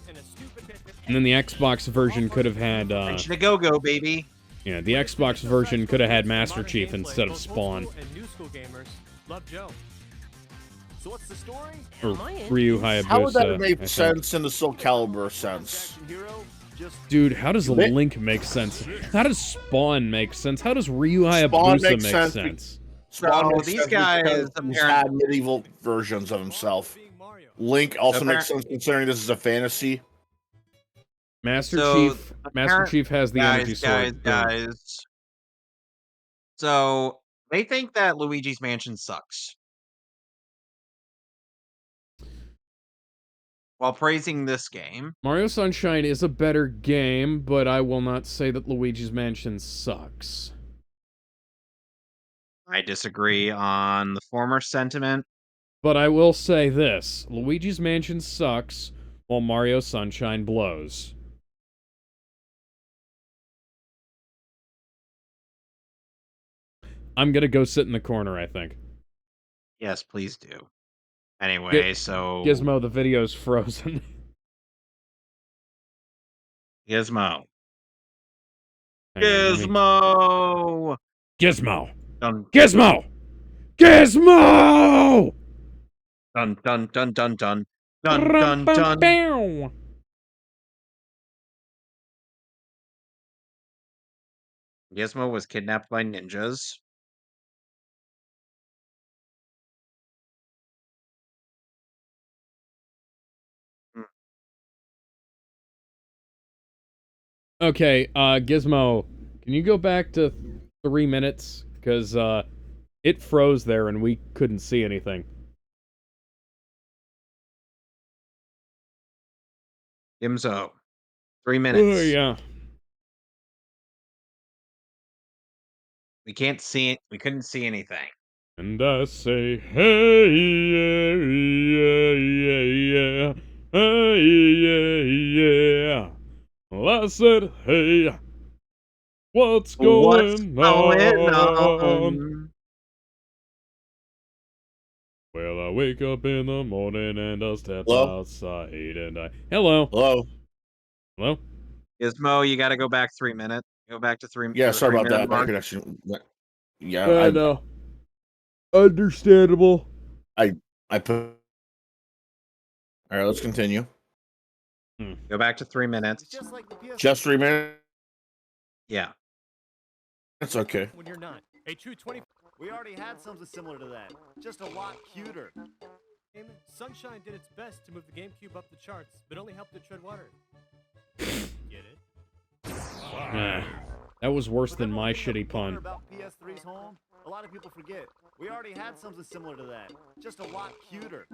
And a stupid and then the Xbox version could have had Reaching a go-go, baby. yeah, the Xbox version could have had Master modern Chief gameplay, instead of both old Spawn school and new school gamers love Joe. So what's the story? or Ryu Hayabusa. How would that I have made think. sense in the Soul Calibur sense? Action hero, just Dude, how does Lit- Link make sense? How does Spawn make sense? How does Ryu Spawn Hayabusa makes make sense sense? Spawn So makes these sense guys because he's apparently- had medieval versions of himself. being Mario. Link also makes Appar- sense considering this is a fantasy. Master So, Chief apparent- Chief has the energy sword. Boom. guys. So they think that Luigi's Mansion sucks, while praising this game. Mario Sunshine is a better game, but I will not say that Luigi's Mansion sucks. I disagree on the former sentiment. But I will say this. Luigi's Mansion sucks, while Mario Sunshine blows. I'm gonna go sit in the corner, I think. Yes, please do. Anyway, so... Gizmo, the video's frozen. Gizmo. Hang on, Gizmo! Gizmo! Dun, Gizmo! Gizmo! dun, dun, dun, dun, dun. Dun, dun, dun. Bow. Gizmo was kidnapped by ninjas. Okay, Gizmo, can you go back to 3 minutes? Because, it froze there and we couldn't see anything. Gimzo. 3 minutes. Oh, yeah. We can't see it. We couldn't see anything. And I say, hey, yeah, yeah, yeah, yeah, hey, yeah, yeah. Well, I said, hey, what's going on? Well, I wake up in the morning and I step outside and I... Hello. Hello. Hello? Gizmo, you gotta go back 3 minutes. Go back to three. Yeah, sorry about that. My Mark. connection. Yeah, I know. Understandable. I put. All right, let's continue. Go back to 3 minutes. Just 3 minutes. Yeah. That's okay. When you're not. A true 20. We already had something similar to that, just a lot cuter. Sunshine did its best to move the GameCube up the charts, but only helped it tread water. Get it? That was worse than my shitty pun. About PS3's home, a lot of people forget. We already had something similar to that, just a lot cuter.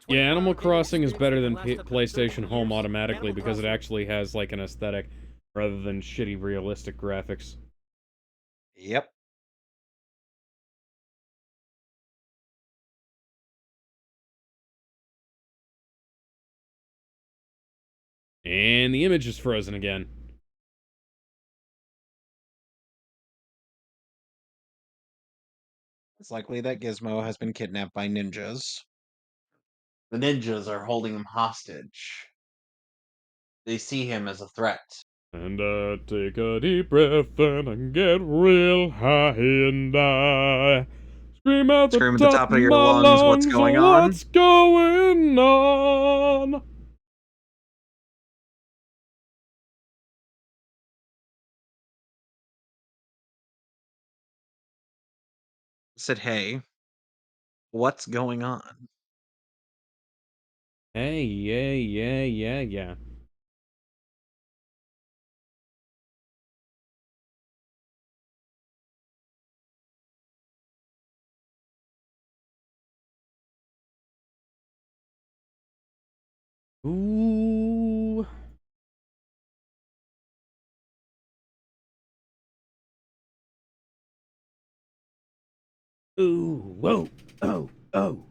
Yeah, Animal Crossing is better than PlayStation Home automatically because it actually has like an aesthetic rather than shitty realistic graphics. Yep. And the image is frozen again. It's likely that Gizmo has been kidnapped by ninjas. The ninjas are holding him hostage. They see him as a threat. And I take a deep breath and I get real high and I scream at the top of your my lungs, what's going on? What's going on? Said, hey, what's going on? Hey, yeah, yeah, yeah, yeah. Ooh. Ooh, whoa, oh, oh.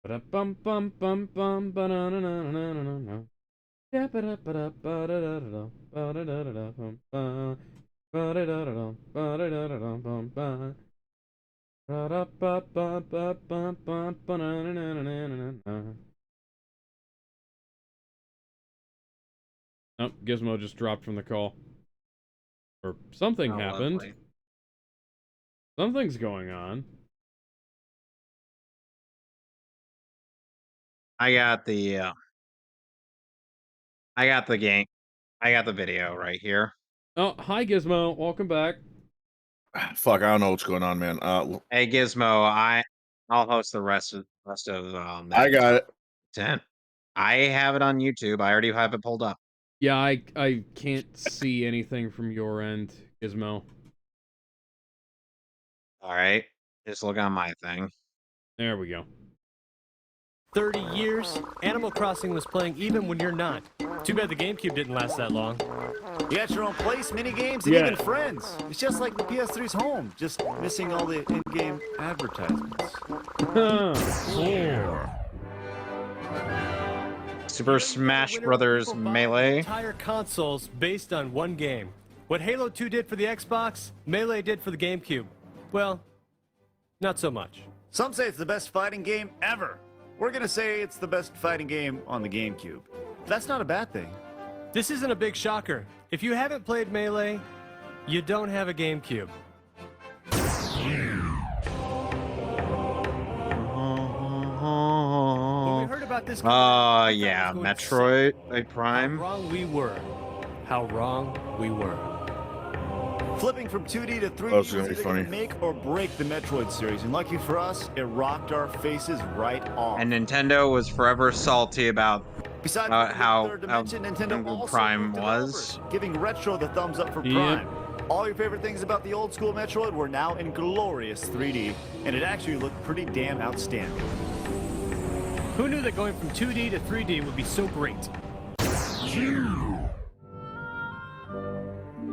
Ba-da-bum bum bum bum ba-na-na-na-na-na-na. Yeah, ba-da-ba-da ba-da-da-da-da ba-da-da-da-da bum ba. Ba-da-da-da-da ba-da-da-da-da bum ba. Ba-da-ba-ba-ba-bum ba-na-na-na-na-na-na. Oh, Gizmo just dropped from the call. Or something happened. Lovely. Something's going on. I got the game. I got the video right here. Oh, hi Gizmo. Welcome back. Fuck, I don't know what's going on, man. Hey Gizmo, I'll host the rest of I got it. 10. I have it on YouTube. I already have it pulled up. Yeah, I can't see anything from your end, Gizmo. All right. Just look on my thing. There we go. 30 years, Animal Crossing was playing even when you're not. Too bad the GameCube didn't last that long. You got your own place, mini games, and Yeah. even friends. It's just like the PS3's home, just missing all the in-game advertisements. Super Smash Brothers Melee. Entire consoles based on one game. What Halo 2 did for the Xbox, Melee did for the GameCube. Well, not so much. Some say it's the best fighting game ever. We're gonna say it's the best fighting game on the GameCube. That's not a bad thing. This isn't a big shocker. If you haven't played Melee, you don't have a GameCube. When we heard about this game, Yeah, Metroid Prime. how wrong we were. How wrong we were. Flipping from 2D to 3D That's was gonna be either funny. gonna make or break the Metroid series, and lucky for us, it rocked our faces right off. And Nintendo was forever salty about Besides how Third Dimension, Nintendo Nintendo also Prime moved it was. over, giving Retro the thumbs up for Yep. Prime. All your favorite things about the old school Metroid were now in glorious 3D, and it actually looked pretty damn outstanding. Who knew that going from 2D to 3D would be so great?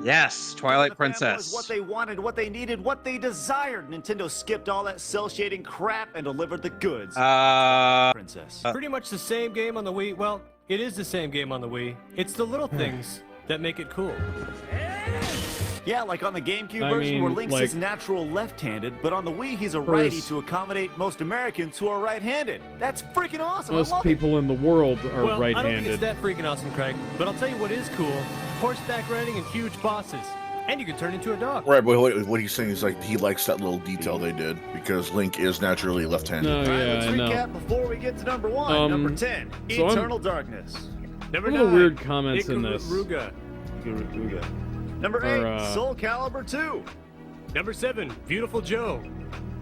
Yes, Twilight The fan was Princess. what they wanted, what they needed, what they desired. Nintendo skipped all that cell shading crap and delivered the goods. Princess. Pretty much the same game on the Wii. Well, it is the same game on the Wii. It's the little things that make it cool. Yeah, like on the GameCube I version where mean, Link's like- is natural left-handed, but on the Wii he's a For righty his- to accommodate most Americans who are right-handed. That's freaking awesome. I Most love people in the world are Well, I don't think it's right-handed. that freaking awesome, Craig. But I'll tell you what is cool: horseback riding and huge bosses, and you can turn into a dog. Right, but what he's saying is like he likes that little detail they did because Link is naturally left-handed. No, it. All right, yeah, let's I know. recap before we get to number one. Number 10, so I'm- Eternal Darkness. Number Some of the 9, weird comments in this. Ikaruga. Number Or, 8, Soul Calibur 2. Number 7, Beautiful Joe.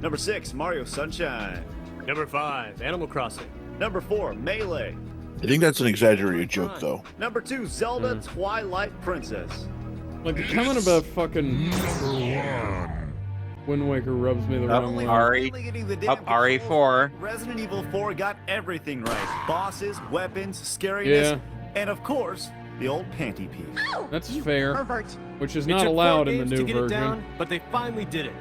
Number 6, Mario Sunshine. Number 5, Animal Crossing. Number 4, Melee. I think that's an exaggerated joke, though. Number 2, Zelda Twilight Princess. Like the comment about fucking Wind Waker rubs me the wrong way. Finally getting the damn RE4. Resident Evil 4 got everything right. Bosses, weapons, scariness, Yeah. and of course, the old panty piece. That's fair. Which is It not took 4 allowed in the games new to get it version. down, but they finally did it.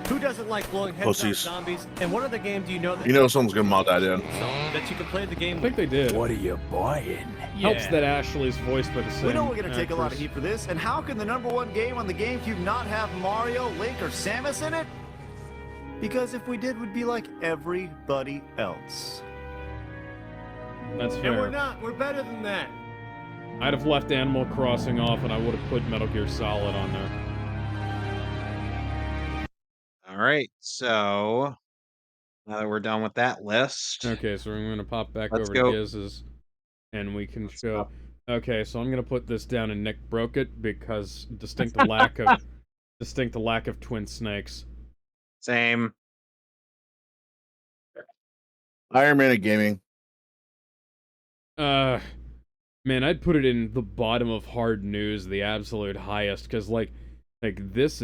Who doesn't like blowing heads Pussies. off zombies? And what other game do you know that You know someone's gonna mod that in. that you can play the game I with? think they did. What are you buying? Helps that Ashley's voiced by the same We know we're gonna take a lot of actress. heat for this, and how can the number one game on the GameCube not have Mario, Link, or Samus in it? Because if we did, we'd be like everybody else. That's And we're fair. not. We're better than that. I'd have left Animal Crossing off and I would have put Metal Gear Solid on there. All right, so now that we're done with that list, Okay, so I'm gonna pop back Let's over go. to Giz's, and we can show. go. Okay, so I'm gonna put this down in Nick Broke It because distinct lack of twin snakes. same. Iron Man of gaming. Man, I'd put it in the bottom of hard news, the absolute highest, because like this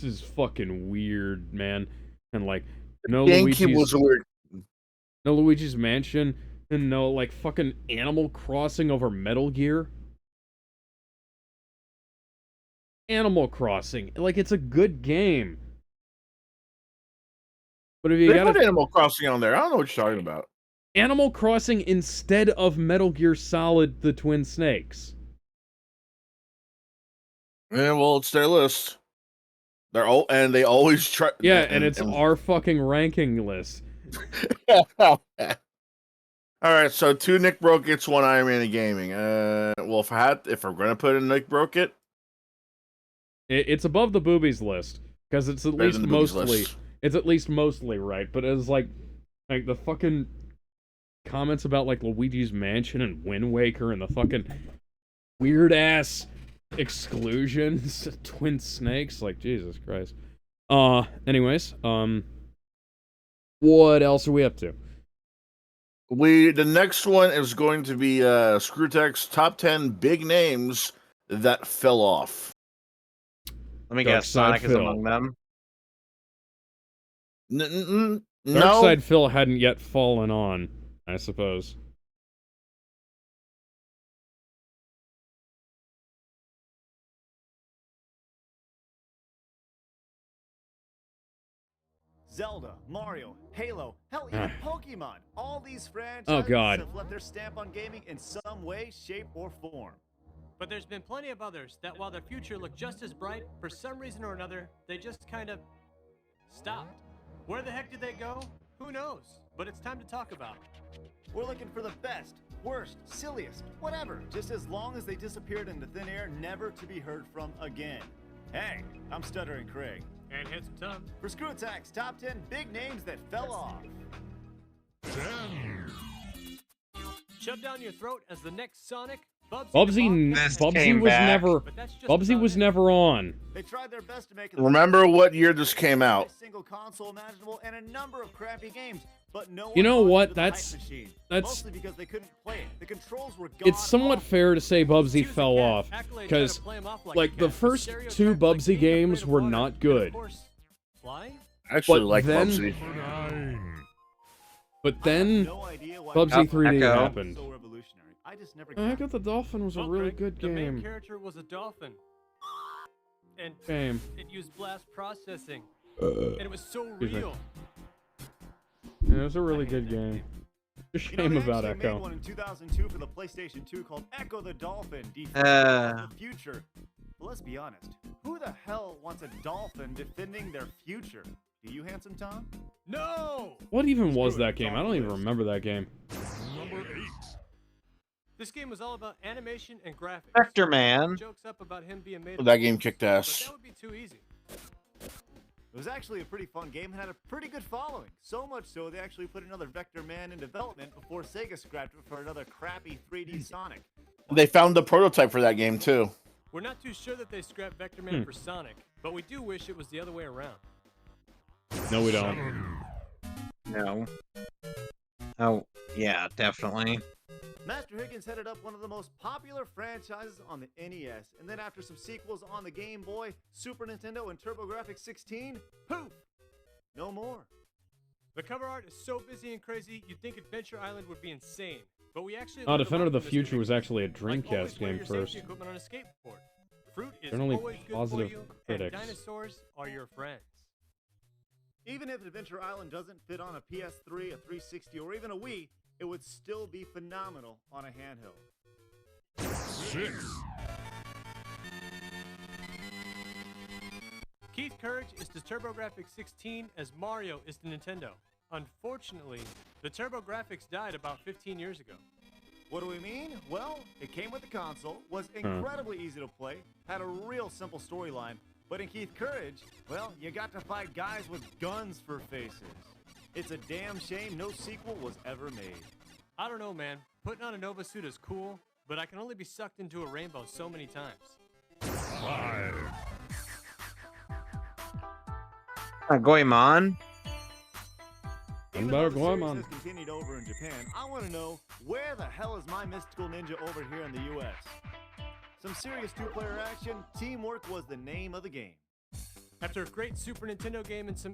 is fucking weird, man, and like no GameCube was weird. no Luigi's Mansion, and no like fucking Animal Crossing over Metal Gear. Animal Crossing, like it's a good game, but if you They got put Animal Crossing on there. I don't know what you're talking about. Animal Crossing instead of Metal Gear Solid: The Twin Snakes. Yeah, well, it's their list. They're all, and they always try. Yeah, and it's our fucking ranking list. All right, so 2 Nick Broke It's, 1 Iron Man of gaming. Well, if we're gonna put in Nick Broke It, It's above the boobies list because it's at better least than the boobies mostly list. it's at least mostly right. But it's like the fucking comments about like Luigi's Mansion and Wind Waker and the fucking weird ass exclusions, twin snakes, like Jesus Christ. Anyways, what else are we up to? the next one is going to be Screwtack's top 10 big names that fell off. Let me Dark guess, Side Sonic is Phil. among them. No, Darkside Phil hadn't yet fallen on, I suppose. Zelda, Mario, Halo, hell, even Pokemon. All these franchises Oh, God. have left their stamp on gaming in some way, shape, or form. But there's been plenty of others that while their future looked just as bright, for some reason or another, they just kind of stopped. Where the heck did they go? Who knows? But it's time to talk about it. We're looking for the best, worst, silliest, whatever, just as long as they disappeared into thin air, never to be heard from again. Hey, I'm Stuttering Craig. And Handsome Tom. For Screwattack's top 10 big names that fell off. 10. Shove down your throat as the next Sonic. Bubsy was never on. They tried their best to make it. Remember what year this came out? Single console imaginable and a number of crappy games, but no You know one what? bought into the That's hype machine, that's. mostly because they couldn't play it. The controls were It's somewhat fair to say Bubsy fell off, because, like, the first two Bubsy games were not good. I actually like then, Bubsy. But then, Bubsy 3D happened. Echo the Dolphin was a really good The main game. character was a dolphin. And Game. it used blast processing. And it was so Excuse me. real. Yeah, it was a really good game. A shame about They made Echo. one in 2002 for the PlayStation 2 called Echo the Dolphin, defending the future. But let's be honest, who the hell wants a dolphin defending their future? Do you, Handsome Tom? No! What even was that game? I don't even remember that game. Number 8. This game was all about animation and graphics. Vector Man. Jokes up about him being made That game kicked ass. But that would be too easy. It was actually a pretty fun game and had a pretty good following. So much so they actually put another Vector Man in development before Sega scrapped it for another crappy 3D Sonic. They found the prototype for that game too. We're not too sure that they scrapped Vector Man for Sonic, but we do wish it was the other way around. No, we don't. 7. No. Oh, yeah, definitely. Master Higgins headed up one of the most popular franchises on the NES, and then after some sequels on the Game Boy, Super Nintendo, and TurboGrafx 16, poof! No more. The cover art is so busy and crazy, you'd think Adventure Island would be insane. But we actually Defender of the Future was actually a Dreamcast game first. Equipment on a skateboard. Fruit is Generally always good positive for you, critics. and dinosaurs are your friends. Even if Adventure Island doesn't fit on a PS3, a 360, or even a Wii, it would still be phenomenal on a handheld. 6. Keith Courage is to TurboGrafx 16 as Mario is to Nintendo. Unfortunately, the TurboGrafx died about 15 years ago. What do we mean? Well, it came with the console, was incredibly easy to play, had a real simple storyline, but in Keith Courage, well, you got to fight guys with guns for faces. It's a damn shame no sequel was ever made. I don't know, man. Putting on a Nova suit is cool, but I can only be sucked into a rainbow so many times. 5. Goemon. Even Better though the Goemon. series has continued over in Japan, I want to know, where the hell is my mystical ninja over here in the US? Some serious two-player action, teamwork was the name of the game. After a great Super Nintendo game and some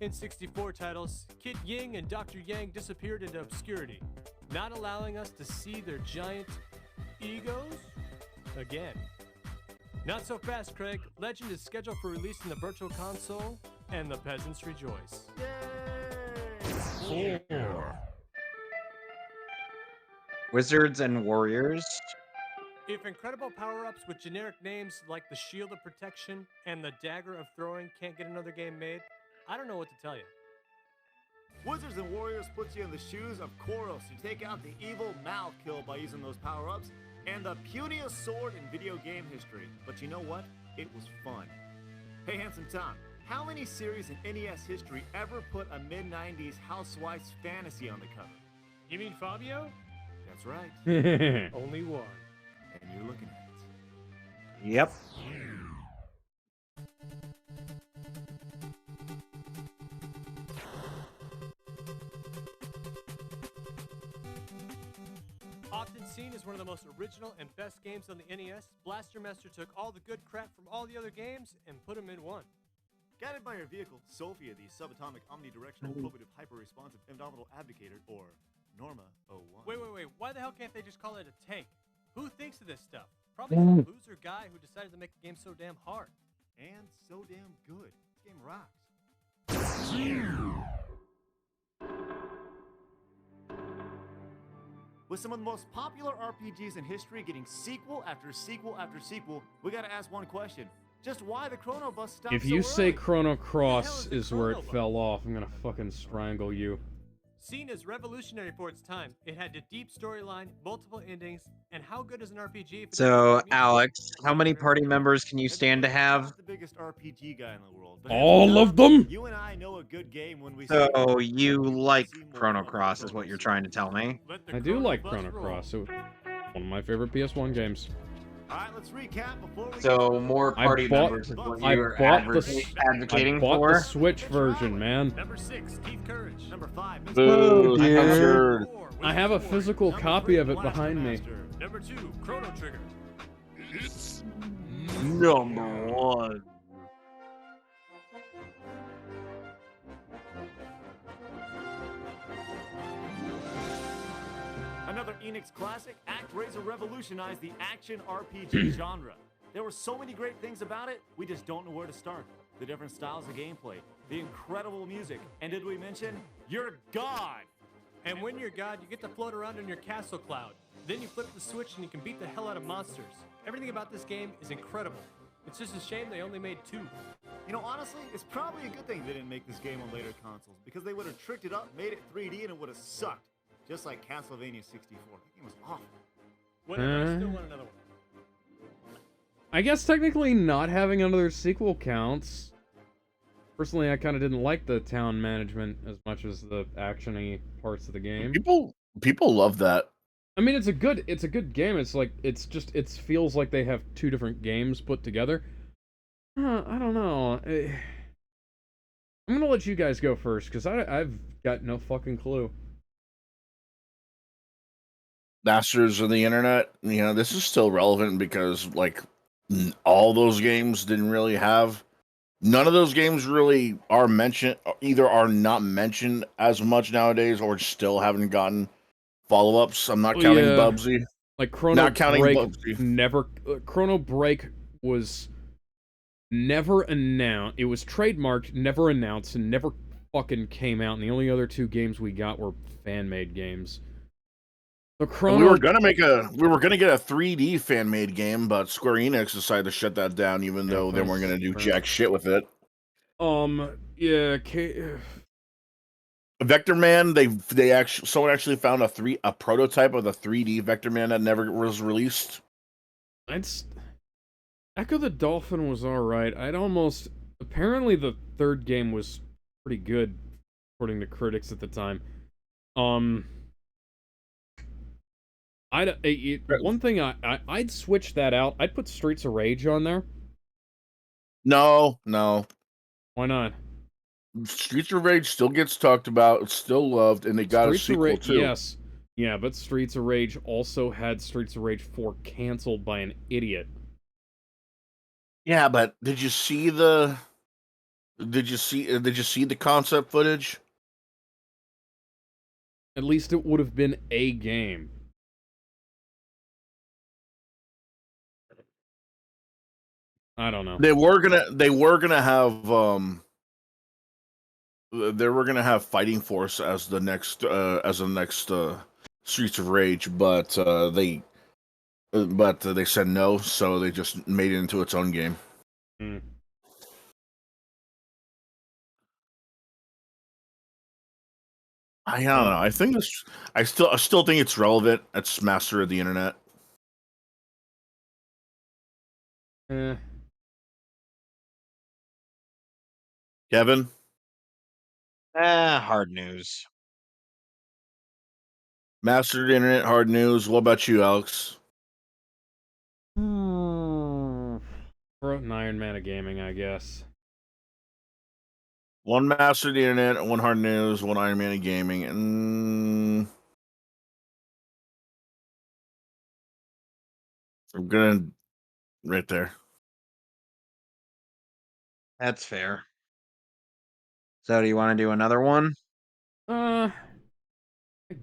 N64 titles, Kid Ying and Dr. Yang disappeared into obscurity, not allowing us to see their giant egos again. Not so fast, Craig. Legend is scheduled for release in the Virtual Console, and the peasants rejoice. Yay! 4. Wizards and Warriors. If incredible power-ups with generic names like the Shield of Protection and the Dagger of Throwing can't get another game made, I don't know what to tell you. Wizards and Warriors puts you in the shoes of Koros to take out the evil Mal kill by using those power-ups, and the puniest sword in video game history. But you know what? It was fun. Hey, Handsome Tom, how many series in NES history ever put a mid-90s housewife's fantasy on the cover? You mean Fabio? That's right. Only one. And you're looking at it. Yep. Often seen as one of the most original and best games on the NES, Blaster Master took all the good crap from all the other games and put them in one. Guided by her vehicle, Sophia, the subatomic omnidirectional probative hyper-responsive abdominal abdicator, or Norma 01. Wait. Why the hell can't they just call it a tank? Who thinks of this stuff? Probably some loser guy who decided to make the game so damn hard. And so damn good. This game rocks. With some of the most popular RPGs in history getting sequel after sequel after sequel, we gotta ask one question. Just why the Chrono Bus stopped If so you say early? Chrono What Cross the hell is the is where it Chrono Bus? fell off, I'm gonna fucking strangle you. Seen as revolutionary for its time, it had a deep storyline, multiple endings, and how good is an RPG if it doesn't So, have music? Alex, how many party members can you stand to I'm have? not the biggest RPG guy in the world, but All hands of down, them? You and I know a good game when we see So, one. you We wanna like see more Chrono of the Cross, is Chrono what you're series. trying to tell me? Let the I do like Bus Chrono roll. Cross. It was one of my favorite PS1 games. All right, let's recap before we So, get more I party bought- members is what I you're bought the advocating I bought for? the Switch version, man. Number 6, Keith Courage. Number 5, Mr. Boo, dude. absurd. 4, I have a Wizards Warrior. physical Number copy 3, of it Blaster behind me. Master. Number 2, Chrono Trigger. It's Number 1. Another Enix classic, ActRaiser revolutionized the action RPG genre. There were so many great things about it, we just don't know where to start. The different styles of gameplay, the incredible music, and did we mention, you're God! And when you're God, you get to float around in your castle cloud. Then you flip the switch and you can beat the hell out of monsters. Everything about this game is incredible. It's just a shame they only made 2. You know, honestly, it's probably a good thing they didn't make this game on later consoles, because they would have tricked it up, made it 3D, and it would have sucked. Just like Castlevania 64. That game was awful. Whatever, I still want another one. I guess technically not having another sequel counts. Personally, I kind of didn't like the town management as much as the action-y parts of the game. People love that. I mean, it's a good game. It's like it feels like they have 2 different games put together. I don't know. I'm gonna let you guys go first because I've got no fucking clue. Masters of the internet, this is still relevant because like all those games didn't really have, none of those games really are mentioned, either are not mentioned as much nowadays or still haven't gotten follow-ups. I'm not counting Yeah. Bubsy. Like Chrono Not counting Break Bubsy. Chrono Break was never announced. It was trademarked, never announced, and never fucking came out. And the only other 2 games we got were fan-made games. So Chrono, We were gonna get a 3D fan-made game, but Square Enix decided to shut that down, even though they weren't gonna do jack shit with it. yeah, Vector Man, someone actually found a prototype of the 3D Vector Man that never was released. Echo the Dolphin was alright. Apparently the 3rd game was pretty good, according to critics at the time. One thing I'd switch that out. I'd put Streets of Rage on there. No. Why not? Streets of Rage still gets talked about, it's still loved, and they got a sequel too. Yes. Yeah, but Streets of Rage also had Streets of Rage 4 canceled by an idiot. Yeah, but did you see the concept footage? At least it would have been a game. I don't know. They were gonna have Fighting Force as the next Streets of Rage, but they said no, so they just made it into its own game. I don't know. I still think it's relevant. It's Master of the Internet. Kevin? Hard news. Master of the Internet, hard news. What about you, Alex? An Iron Man of gaming, I guess. One Master of the Internet, one hard news, one Iron Man of gaming, and I'm gonna right there. That's fair. So do you want to do another one? I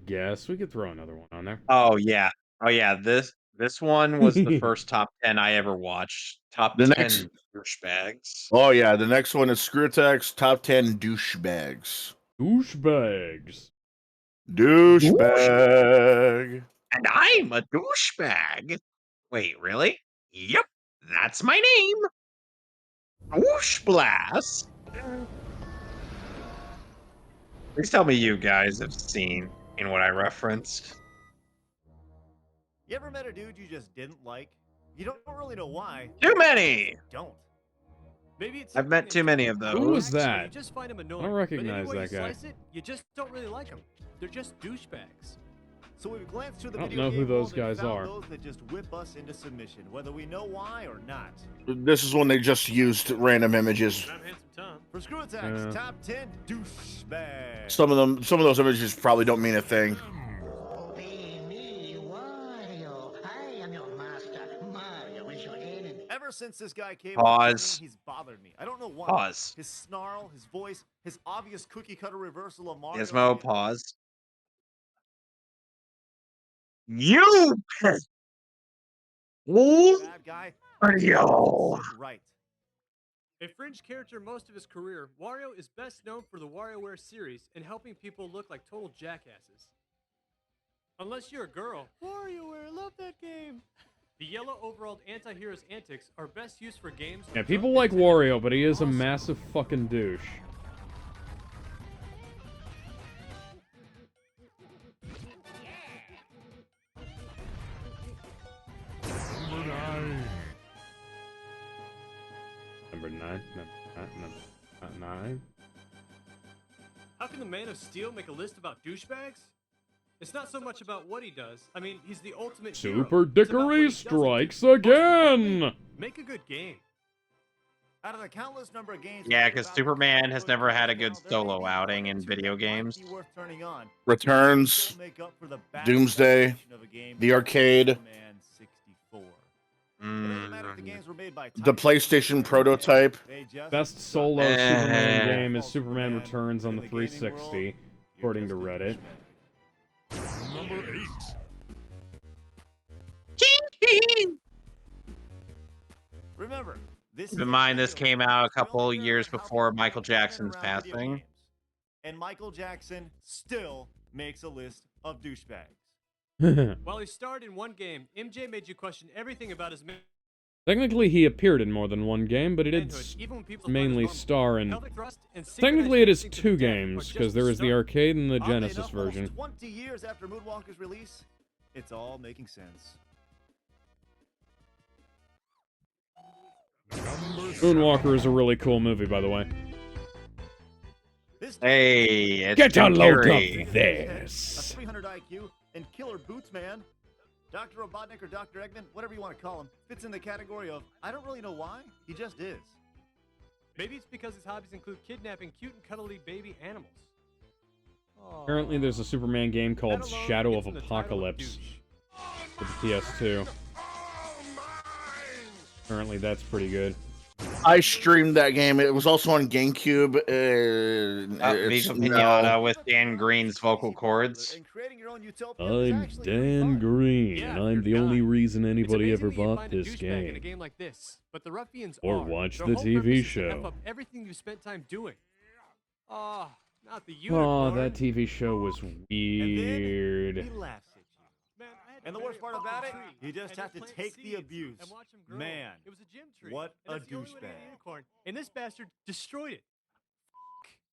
guess we could throw another one on there. Oh yeah. Oh yeah. This one was the first top 10 I ever watched. Top The 10 next- douchebags. Oh yeah, the next one is Screwattack's top 10 douchebags. Douchebags. Douchebag. And I'm a douchebag. Wait, really? Yep, that's my name. Whoosh blast. Please tell me you guys have seen in what I referenced. You ever met a dude you just didn't like? You don't really know why. Too many. Don't. Maybe it's I've met too many of Who those. was that? You just find 'em I annoying. don't recognize but any way that you guy. Slice it, you just don't really like them. They're just douchebags. So we've glanced through the I don't video know who game those world and guys found are. those that just whip us into submission, whether we know why or not. This is when they just used random images. I'm Handsome Tom. For Screwattack's Yeah. top 10 douchebags. Some of those images probably don't mean a thing. Obey me, Wario. I am your master. Mario is your enemy. Ever since this guy came Pause. on the scene, he's bothered me. I don't know why. Pause. His snarl, his voice, his obvious cookie cutter reversal of Mario. Gizmo, pause. You Bad guy. Mario. Right. A fringe character most of his career, Wario is best known for the WarioWare series and helping people look like total jackasses. Unless you're a girl. WarioWare, love that game. The yellow overalled anti-hero's antics are best used for games. Yeah, people like Wario, but he is a massive fucking douche. Number 9? Number 9? How can the Man of Steel make a list about douchebags? It's not so much about what he does. I mean, he's the ultimate hero. Super It's about what he Dickory doesn't do. strikes again! Make a good game. Out of the countless number of games. Yeah, because Superman has never had a good solo outing in video games. Returns, Doomsday, the arcade, the PlayStation prototype. Best solo Superman game is Superman Returns on the 360, according to Reddit. Number 8. Remember, this Keep in mind, this came out a couple years before Michael Jackson's passing. And Michael Jackson still makes a list of douchebags. While he starred in one game, MJ made you question everything about his Technically, he appeared in more than one game, but he did manhood, even when people mainly thought it was star in... normal. Pelvic thrust and Technically, it is synchronized 2 racing to the death games, are just because there is the start. arcade and the Oddly Genesis enough, version. almost 20 years after Moonwalker's release, it's all making sense. Moonwalker is a really cool movie, by the way. Hey, it's Get a Jim load Carrey. of this! A 300 IQ and killer boots, man. Dr. Robotnik or Dr. Eggman, whatever you want to call him, fits in the category of I don't really know why, he just is. Maybe it's because his hobbies include kidnapping cute and cuddly baby animals. Apparently, there's a Superman game called That alone Shadow gets of him the title of Apocalypse douche. for the PS2. Apparently, that's pretty good. I streamed that game. It was also on GameCube. Viva Pinata with Dan Green's vocal cords. And creating your own utopia is I'm actually pretty Dan fun. Green, Yeah, and if I'm you're the only done. reason It's anybody amazing ever that you bought find a this douchebag in a game. game like this, but the ruffians Or are. watch Their the whole TV purpose is to show. F up everything you've spent time doing. Oh, not the Oh, unicorn. that TV show was And then he weird. laughs at you. Man, I had to And the bury worst a part fucking about it, tree you just and have then to plant take the seeds abuse. and watch 'em grow. Man, It was a gym tree. what and a that's the only way to get a douchebag. unicorn. And this bastard destroyed it.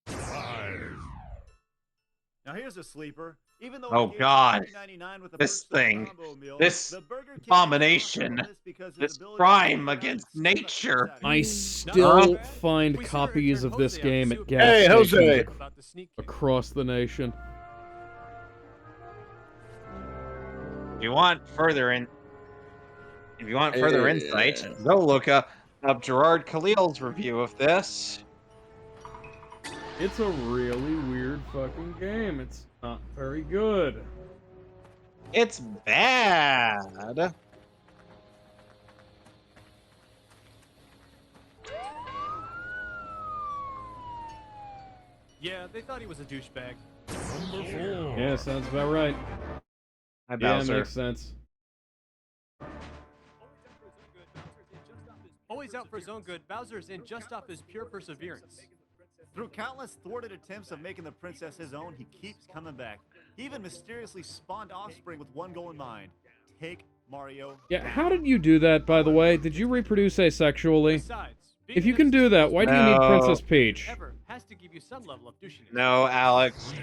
5. Now here's a sleeper. Even though Oh, it came God. in $3.99 with a This first serve thing. combo meal, This the Burger King abomination. is on this because of his This ability to crime get around against and scare the nature. piss out of I you. still find copies of this game at gas Hey, stations Jose. About the sneak kick. across the nation. If you want further insight, go look up Gerard Khalil's review of this. It's a really weird fucking game. It's not very good. It's bad. Yeah, they thought he was a douchebag. Number 4. Yeah, sounds about right. Hi, Yeah, Bowser. makes sense. Always out for his own good, Bowser's in just off his pure perseverance. Through countless thwarted attempts of making the princess his own, he keeps coming back. He even mysteriously spawned offspring with one goal in mind. Take Mario. Yeah, how did you do that, by the way? Did you reproduce asexually? Besides, If you can do that, why do you need Princess Peach? ever has to give you some level of douchiness. No, Alex.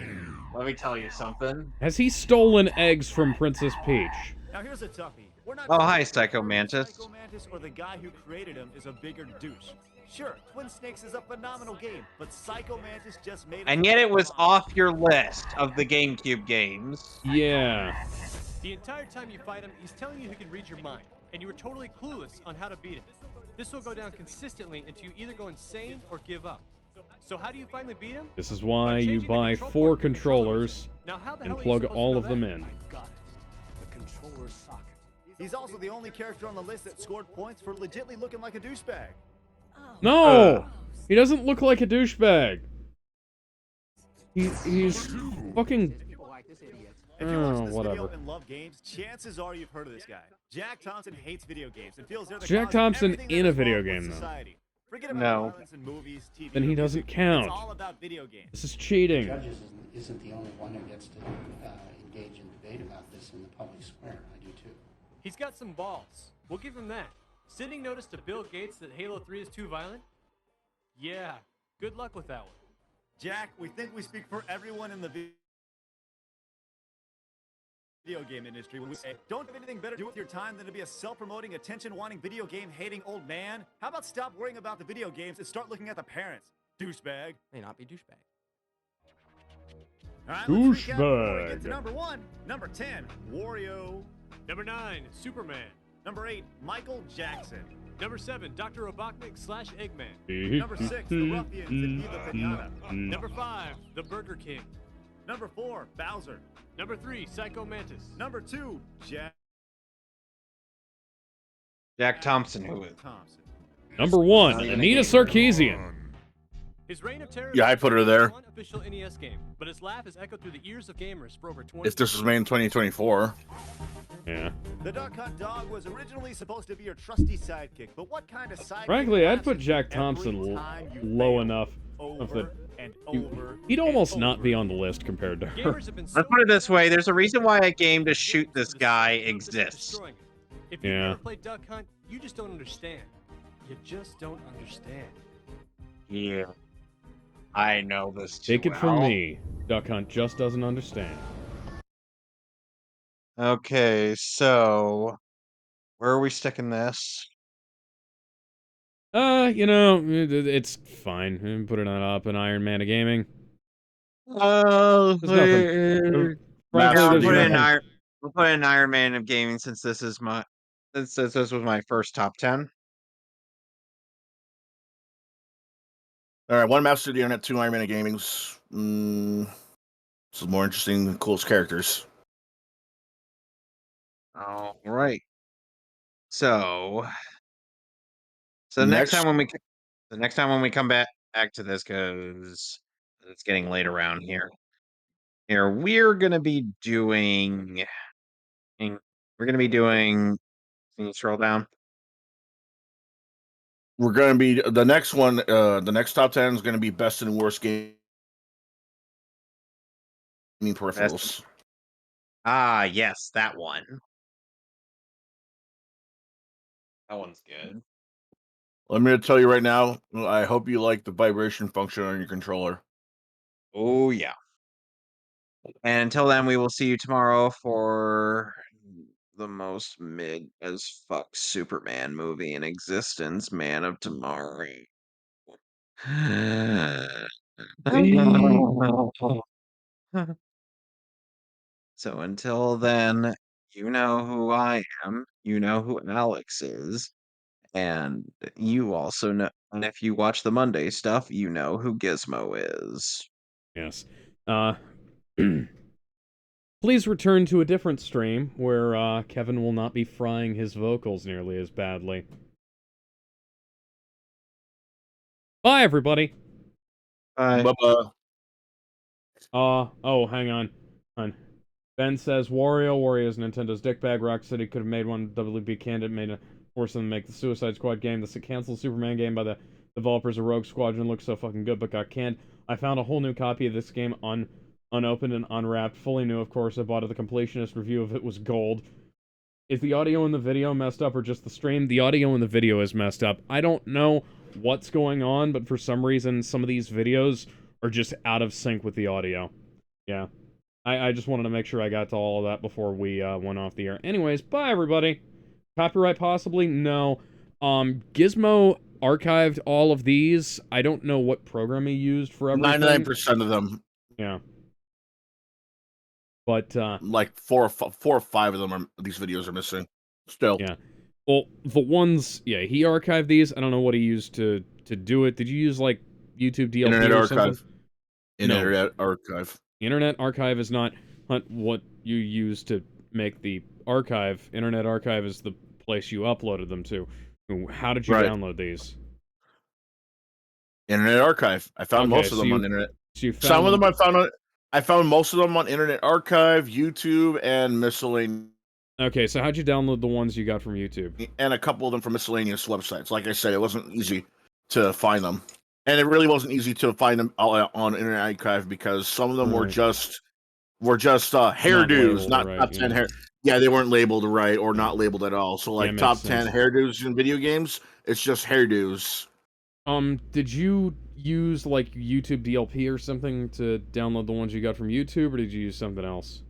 Let me tell you something. Has he stolen eggs from Princess Peach? Now here's a toughie. We're not Oh, sure hi, if Psycho the Mantis. Psycho Mantis or the guy who created him is a bigger douche. Sure, Twin Snakes is a phenomenal game, but Psycho Mantis just made it. And yet it was off your list of the GameCube games. Yeah. The entire time you fight him, he's telling you he can read your mind, and you were totally clueless on how to beat him. This will go down consistently until you either go insane or give up. So how do you finally beat him? This is why you buy 4 controllers and plug all of them in. The controller socket. He's also the only character on the list that scored points for legitly looking like a douchebag. No! He doesn't look like a douchebag. He's fucking... If you're watching this whatever. video and love games, chances are you've heard of this guy. Jack Thompson hates video games and feels they're the Jack cause of Thompson everything in that a is video wrong with game, though. society. Forget about No. violence in movies, TV, Then he or doesn't music. count. It's all about video games. This is cheating. Judges isn't the only one who gets to engage in debate about this in the public square. I do too. He's got some balls. We'll give him that. Sending notice to Bill Gates that Halo 3 is too violent? Yeah, good luck with that one. Jack, we think we speak for everyone in the video game industry when we say, don't have anything better to do with your time than to be a self-promoting, attention-wanting, video game-hating old man. How about stop worrying about the video games and start looking at the parents? Douchebag. May not be douchebag. All right, let's recap before we Douchebag. get to number 1. Number 10, Wario. Number 9, Superman. Number 8, Michael Jackson. Number 7, Dr. Robotnik / Eggman. Number 6, The Ruffians and Viva Pinata. Number 5, The Burger King. Number 4, Bowser. Number 3, Psycho Mantis. Number 2, Jack Thompson, who is. Thompson. Number 1, Anita Sarkeesian. His reign of terror. Yeah, I put her there. One official NES game, but his laugh has echoed through the ears of gamers for over 20 If this was made in 2024. Yeah. The Duck Hunt dog was originally supposed to be your trusty sidekick, but what kind of sidekick? Frankly, I'd laughs put at Jack every Thompson time you low fail? enough of Over the... and he- over He'd and almost not over. be on the list compared to her. Gamers have been so Let's put it this way, there's a reason why a game to games shoot for this the guy sole purpose of exists. destroying it. If you've Yeah. never played Duck Hunt, you just don't understand. You just don't understand. Yeah. I know this too Take it from well. me. Duck Hunt just doesn't understand. Okay, so where are we sticking this? It's fine. Put it on up in Iron Man of Gaming. Oh, There's nothing. Frankly, I'll there's put it in nothing. we'll put it in Iron Man of Gaming since this is since this was my first top 10. All right, 1 Master of the Internet, 2 Iron Man of Gaming's. This is more interesting than coolest characters. All right. So the next Next- time when we come back to this, because it's getting late around here. We're gonna be doing. Can you scroll down? We're going to be the next one. The next top 10 is going to be best and worst gaming peripherals. Ah, yes, that one. That one's good. I'm going to tell you right now. I hope you like the vibration function on your controller. Oh yeah. And until then, we will see you tomorrow for the most mid as fuck Superman movie in existence, Man of Tomorrow. So until then, you know who I am, you know who Alex is, and you also know, and if you watch the Monday stuff, you know who Gizmo is. Yes. Please return to a different stream where Kevin will not be frying his vocals nearly as badly. Bye, everybody. Bye. Bye-bye. Oh, hang on. Ben says Wario's Nintendo's dickbag. Rocksteady could have made one WB candidate, forced them to make the Suicide Squad game. The canceled Superman game by the developers of Rogue Squadron looked so fucking good, but got canned. I found a whole new copy of this game unopened and unwrapped, fully new, of course. I bought it. The completionist review of it was gold. Is the audio in the video messed up or just the stream? The audio in the video is messed up. I don't know what's going on, but for some reason, some of these videos are just out of sync with the audio. Yeah. I just wanted to make sure I got to all of that before we went off the air. Anyways, bye everybody. Copyright possibly? No. Gizmo archived all of these. I don't know what program he used for everything. 99% of them. Yeah. But like four or five of them these videos are missing. Still. Yeah. Well, the ones, yeah, he archived these. I don't know what he used to do it. Did you use like YouTube DLP Internet or Archive. something? Internet Archive. Internet Archive is not what you use to make the archive. Internet Archive is the place you uploaded them to. How did you download these? Internet Archive. I found most of them on internet. So you found Some of them I found most of them on Internet Archive, YouTube, and miscellaneous. Okay, so how'd you download the ones you got from YouTube? And a couple of them from miscellaneous websites. Like I said, it wasn't easy to find them. And it really wasn't easy to find them on Internet Archive because some of them were just hairdos, not top 10 hair. Yeah, they weren't labeled right or not labeled at all. So like top 10 hairdos in video games, it's just hairdos. Did you use like YouTube DLP or something to download the ones you got from YouTube, or did you use something else?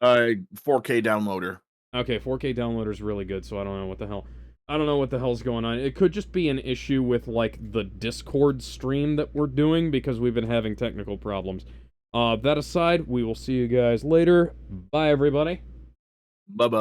4K downloader. Okay, 4K downloader is really good, so I don't know what the hell. I don't know what the hell's going on. It could just be an issue with, like, the Discord stream that we're doing, because we've been having technical problems. That aside, we will see you guys later. Bye, everybody. Bye-bye.